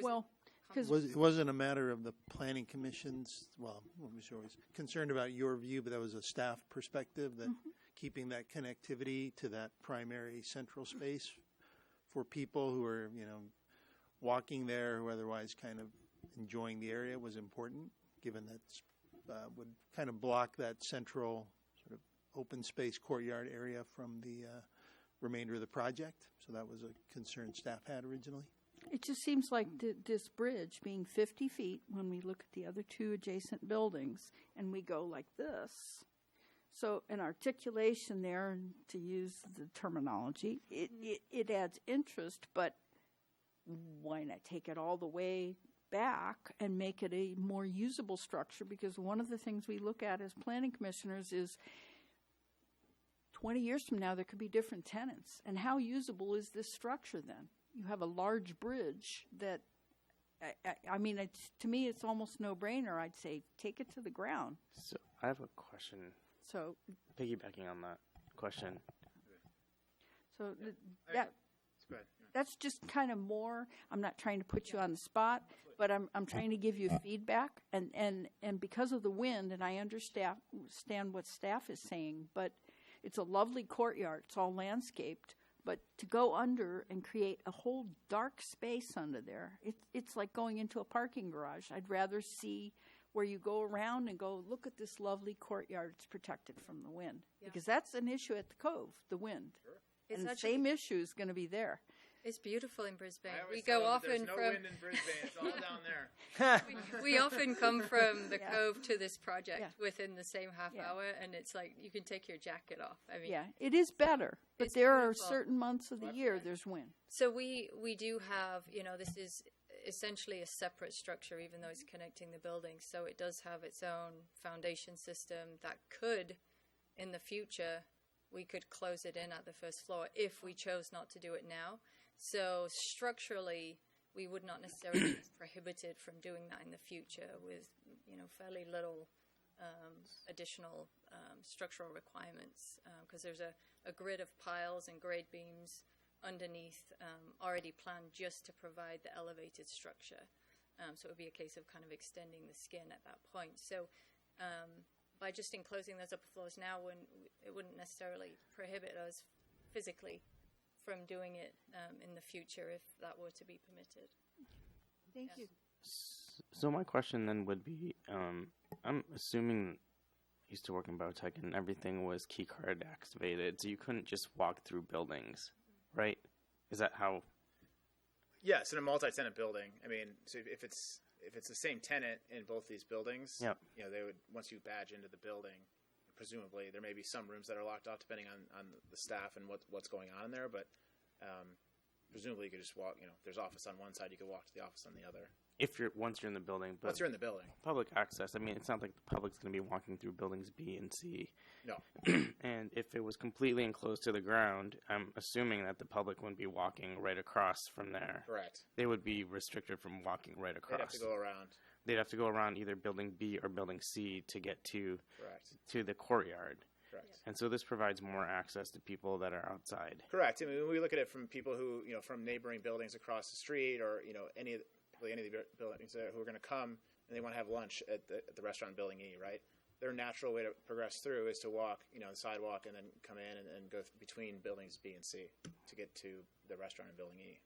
it was it wasn't a matter of the Planning Commission's, well, I was always concerned about your view, but that was a staff perspective, that keeping that connectivity to that primary central space for people who are, walking there, who otherwise kind of enjoying the area was important, given that would kind of block that central sort of open space courtyard area from the remainder of the project. So that was a concern staff had originally. It just seems like this bridge being 50 feet when we look at the other two adjacent buildings and we go like this. So an articulation there, to use the terminology, it adds interest, but why not take it all the way back and make it a more usable structure? Because one of the things we look at as planning commissioners is 20 years from now there could be different tenants, and how usable is this structure then? You have a large bridge that I mean, to me it's almost no-brainer. I'd say take it to the ground. So I have a question. So piggybacking on that question. So that's just kind of more. I'm not trying to put you on the spot, but I'm trying to give you feedback. And because of the wind, and I understand what staff is saying, but it's a lovely courtyard. It's all landscaped. But to go under and create a whole dark space under there, it's like going into a parking garage. I'd rather see where you go around and go, look at this lovely courtyard. It's protected from the wind. Yeah. Because that's an issue at the Cove, the wind. Sure. And the same issue is going to be there. It's beautiful in Brisbane. We go often there's no wind in Brisbane. It's all down there. we often come from the Cove to this project within the same half hour, and it's like you can take your jacket off. I mean, it is better, but there are certain months of the year there's wind. So we do have, this is essentially a separate structure, even though it's connecting the buildings. So it does have its own foundation system that could, in the future, we could close it in at the first floor if we chose not to do it now. So structurally, we would not necessarily be prohibited from doing that in the future with, fairly little additional structural requirements, because there's a grid of piles and grade beams underneath already planned just to provide the elevated structure. So it would be a case of kind of extending the skin at that point. So by just enclosing those upper floors now, it wouldn't necessarily prohibit us physically from doing it in the future if that were to be permitted. Thank you. So my question then would be, I'm assuming I used to work in biotech and everything was key card activated, so you couldn't just walk through buildings, right? Is that how? Yes, in a multi-tenant building. I mean, so if it's the same tenant in both these buildings, Yep. you know, they would, once you badge into the building, presumably there may be some rooms that are locked off depending on the staff and what's going on in there, but presumably you could just walk, you know, if there's office on one side, you could walk to the office on the other. Once you're in the building, but Once you're in the building. public access, I mean, it's not like the public's going to be walking through buildings B and C. No. And if it was completely enclosed to the ground, I'm assuming that the public wouldn't be walking right across from there. Correct. They would be restricted from walking right across. They'd have to go around. They'd have to go around either building B or building C to get to the courtyard. Correct. And so this provides more access to people that are outside. Correct. I mean, we look at it from people who, you know, from neighboring buildings across the street, or, you know, any of the buildings who are going to come and they want to have lunch at the restaurant in Building E, right? Their natural way to progress through is to walk, you know, the sidewalk and then come in and go between buildings B and C to get to the restaurant in Building E.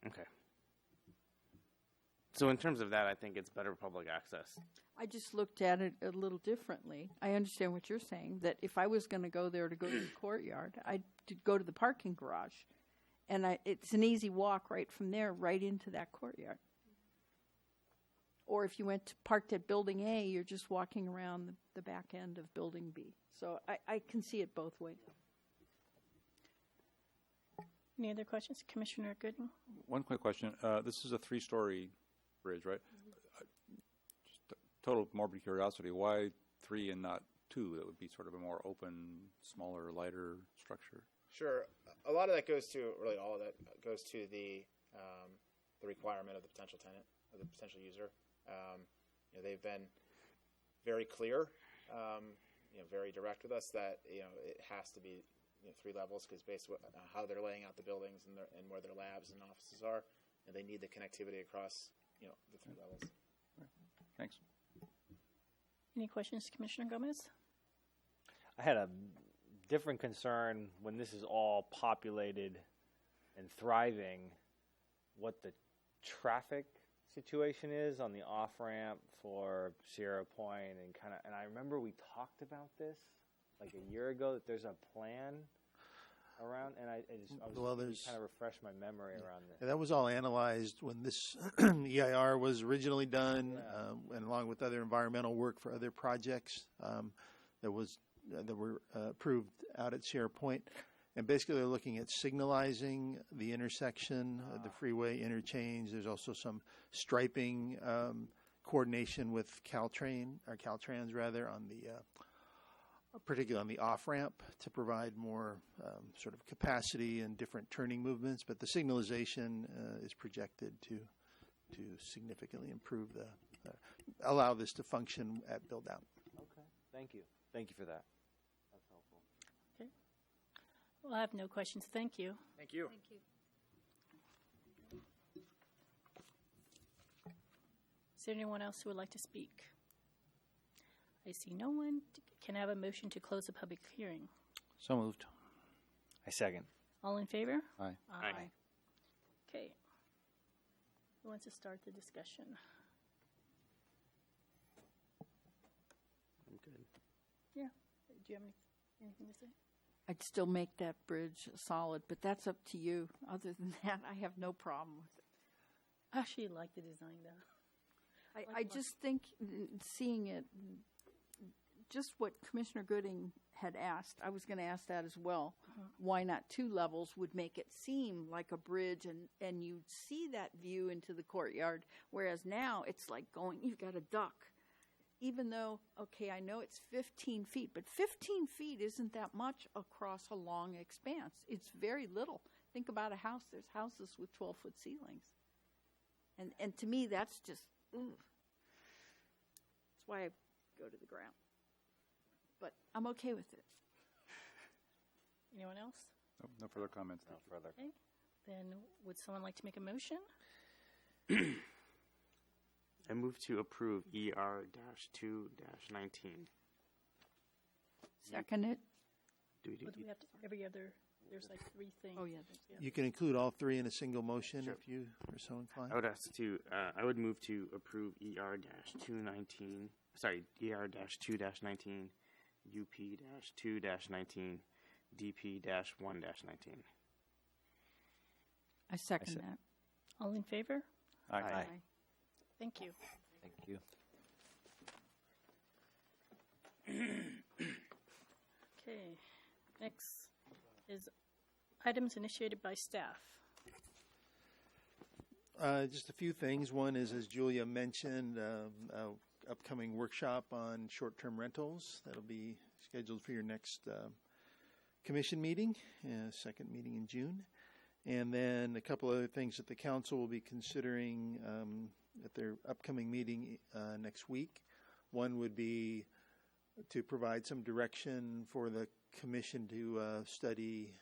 Okay. So in terms of that, I think it's better public access. I just looked at it a little differently. I understand what you're saying, that if I was going to go there to go to the courtyard, I'd go to the parking garage. And it's an easy walk right from there, right into that courtyard. Or if you parked at Building A, you're just walking around the back end of Building B. So I can see it both ways. Any other questions? Commissioner Gooden? One quick question. This is a 3-story bridge, right? Just total morbid curiosity. Why 3 and not 2? That would be sort of a more open, smaller, lighter structure. Sure. A lot of that goes to, really all of that goes to the requirement of the potential tenant, or the potential user. You know, they've been very clear, you know, very direct with us that, you know, it has to be, you know, 3 levels, because based on how they're laying out the buildings and where their labs and offices are, and they need the connectivity across, you know, the 3 levels. Right. Thanks. Any questions, Commissioner Gomez? I had a different concern when this is all populated and thriving, what the traffic situation is on the off-ramp for Sierra Point, and I remember we talked about this like a year ago, that there's a plan around, and I was kind of refresh my memory around this. Yeah, that was all analyzed when this EIR was originally done, and along with other environmental work for other projects that were approved out at Sierra Point. And basically they're looking at signalizing the intersection, the freeway interchange. There's also some striping coordination with Caltrans on the particularly on the off-ramp, to provide more sort of capacity and different turning movements. But the signalization is projected to significantly improve allow this to function at build-out. Okay, thank you. Thank you for that. That's helpful. Okay. Well, I have no questions. Thank you. Thank you. Thank you. Is there anyone else who would like to speak? I see no one. Can I have a motion to close the public hearing? So moved. I second. All in favor? Aye. Aye. Okay. Who wants to start the discussion? I'm good. Yeah. Do you have anything to say? I'd still make that bridge solid, but that's up to you. Other than that, I have no problem with it. I actually like the design, though. I just think seeing it, just what Commissioner Gooding had asked, I was going to ask that as well. Why not 2 levels would make it seem like a bridge, and you'd see that view into the courtyard, whereas now it's like you've got a duck. Even though, okay, I know it's 15 feet, but 15 feet isn't that much across a long expanse. It's very little. Think about a house. There's houses with 12-foot ceilings. And to me, that's just, ooh. That's why I go to the ground. But I'm okay with it. Anyone else? No further comments. No further. Okay. Then would someone like to make a motion? I move to approve ER-2-19. Second it. Do we do Or do we have to, every other there's like three things. Oh, yeah. You can include all three in a single motion if you are so inclined. I would ask to. I would move to approve ER-219. Sorry, ER-2-19, UP-2-19, DP-1-19. I second that. All in favor? Aye. Thank you. Thank you. Okay, next is items initiated by staff. Just a few things. One is, as Julia mentioned, upcoming workshop on short-term rentals. That'll be scheduled for your next commission meeting, second meeting in June. And then a couple other things that the council will be considering at their upcoming meeting next week. One would be to provide some direction for the commission to study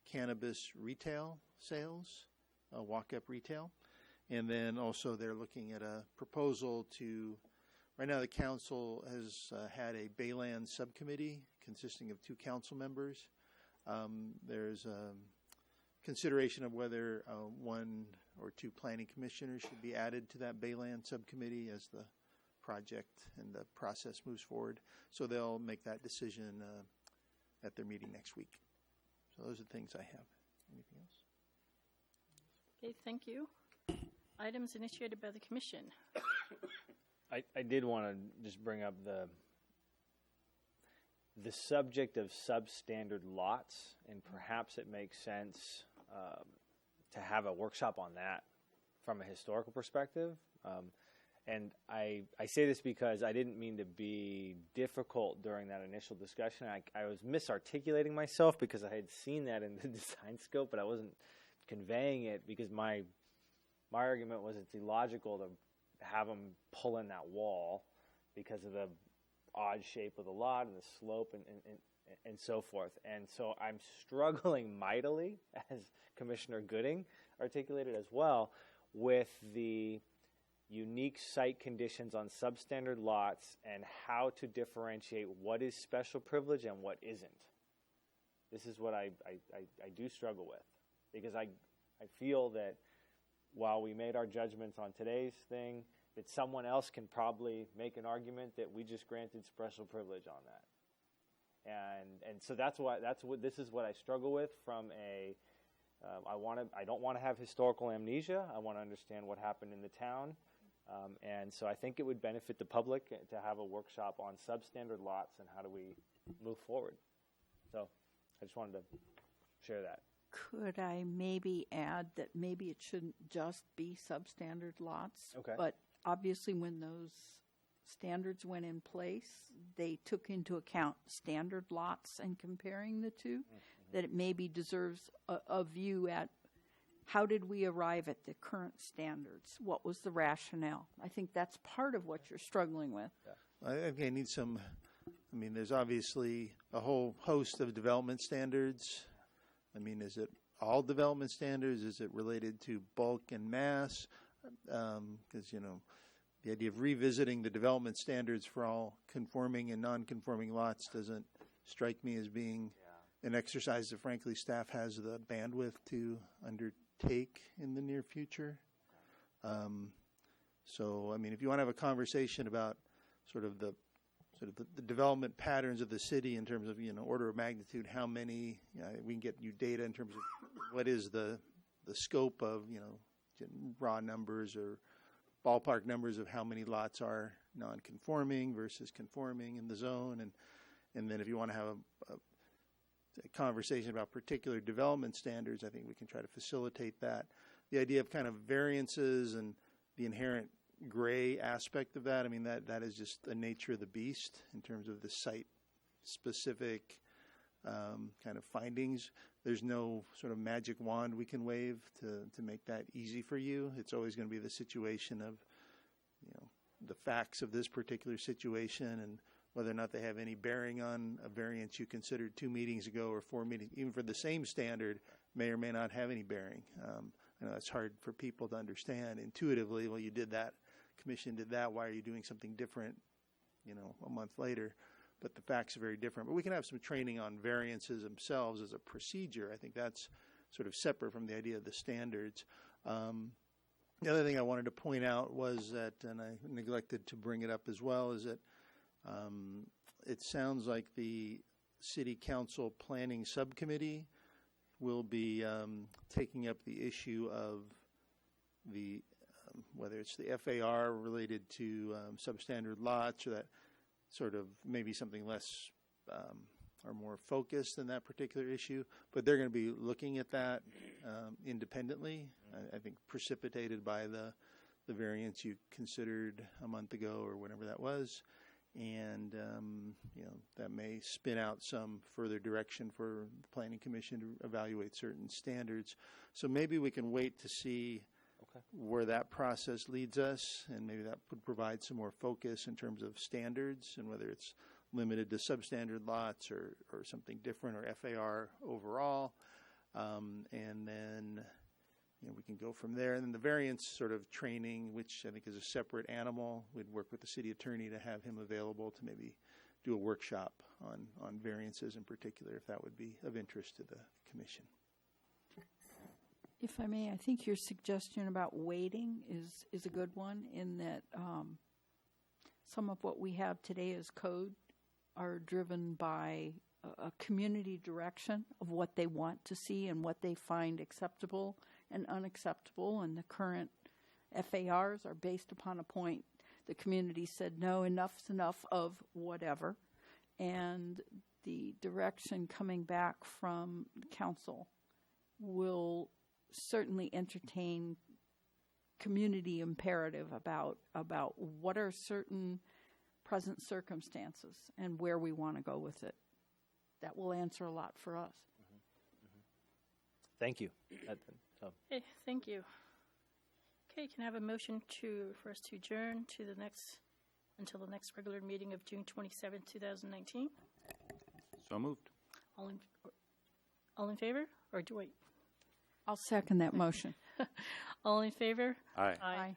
cannabis retail sales, walk-up retail. And then also they're looking at a proposal to, right now the council has had a Bayland subcommittee consisting of 2 council members. There's consideration of whether 1 or 2 planning commissioners should be added to that Bayland subcommittee as the project and the process moves forward. So they'll make that decision at their meeting next week. So those are the things I have. Anything else? Okay, thank you. Items initiated by the commission. I did want to just bring up the subject of substandard lots, and perhaps it makes sense to have a workshop on that from a historical perspective. And I say this because I didn't mean to be difficult during that initial discussion. I was misarticulating myself because I had seen that in the design scope, but I wasn't conveying it because my argument was it's illogical to have them pull in that wall because of the odd shape of the lot and the slope and so forth. And so I'm struggling mightily, as Commissioner Gooding articulated as well, with the unique site conditions on substandard lots and how to differentiate what is special privilege and what isn't. This is what I do struggle with, because I feel that while we made our judgments on today's thing, that someone else can probably make an argument that we just granted special privilege on that. And so this is what I struggle with from a I don't want to have historical amnesia. I want to understand what happened in the town. And so I think it would benefit the public to have a workshop on substandard lots and how do we move forward. So I just wanted to share that. Could I maybe add that maybe it shouldn't just be substandard lots? Okay. But obviously when those standards went in place, they took into account standard lots and comparing the two, that it maybe deserves a view at how did we arrive at the current standards? What was the rationale? I think that's part of what you're struggling with. I think I need some, there's obviously a whole host of development standards. Is it all development standards? Is it related to bulk and mass? Because, the idea of revisiting the development standards for all conforming and non-conforming lots doesn't strike me as being an exercise that, frankly, staff has the bandwidth to undertake in the near future. So, if you want to have a conversation about the development patterns of the city in terms of, order of magnitude, how many, we can get you data in terms of what is the scope of, raw numbers or ballpark numbers of how many lots are non-conforming versus conforming in the zone. And then if you want to have a conversation about particular development standards, I think we can try to facilitate that. The idea of kind of variances and the inherent gray aspect of that, that is just the nature of the beast in terms of the site-specific kind of findings. There's no sort of magic wand we can wave to make that easy for you. It's always going to be the situation of, the facts of this particular situation and whether or not they have any bearing on a variance you considered 2 meetings ago or 4 meetings, even for the same standard, may or may not have any bearing. I know it's hard for people to understand intuitively. Well, you did that, commission did that. Why are you doing something different, a month later? but the facts are very different. But we can have some training on variances themselves as a procedure. I think that's sort of separate from the idea of the standards. The other thing I wanted to point out was that, and I neglected to bring it up as well, is that it sounds like the City Council Planning Subcommittee will be taking up the issue of the whether it's the FAR related to substandard lots, or that sort of maybe something less or more focused than that particular issue. But they're going to be looking at that independently, I think precipitated by the variance you considered a month ago or whatever that was. And, that may spin out some further direction for the Planning Commission to evaluate certain standards. So maybe we can wait to see where that process leads us, and maybe that would provide some more focus in terms of standards and whether it's limited to substandard lots or something different, or FAR overall. And then we can go from there. And then the variance sort of training, which I think is a separate animal, we'd work with the city attorney to have him available to maybe do a workshop on variances in particular, if that would be of interest to the commission. If I may, I think your suggestion about waiting is a good one, in that some of what we have today as code are driven by a community direction of what they want to see and what they find acceptable and unacceptable, and the current FARs are based upon a point. The community said, no, enough's enough of whatever, and the direction coming back from council will certainly entertain community imperative about what are certain present circumstances and where we want to go with it. That will answer a lot for us. Thank you. Okay, thank you. Okay, can I have a motion for us to adjourn to until the next regular meeting of June 27, 2019? So moved. All in favor, or do wait? I'll second that motion. All in favor? Aye. Aye.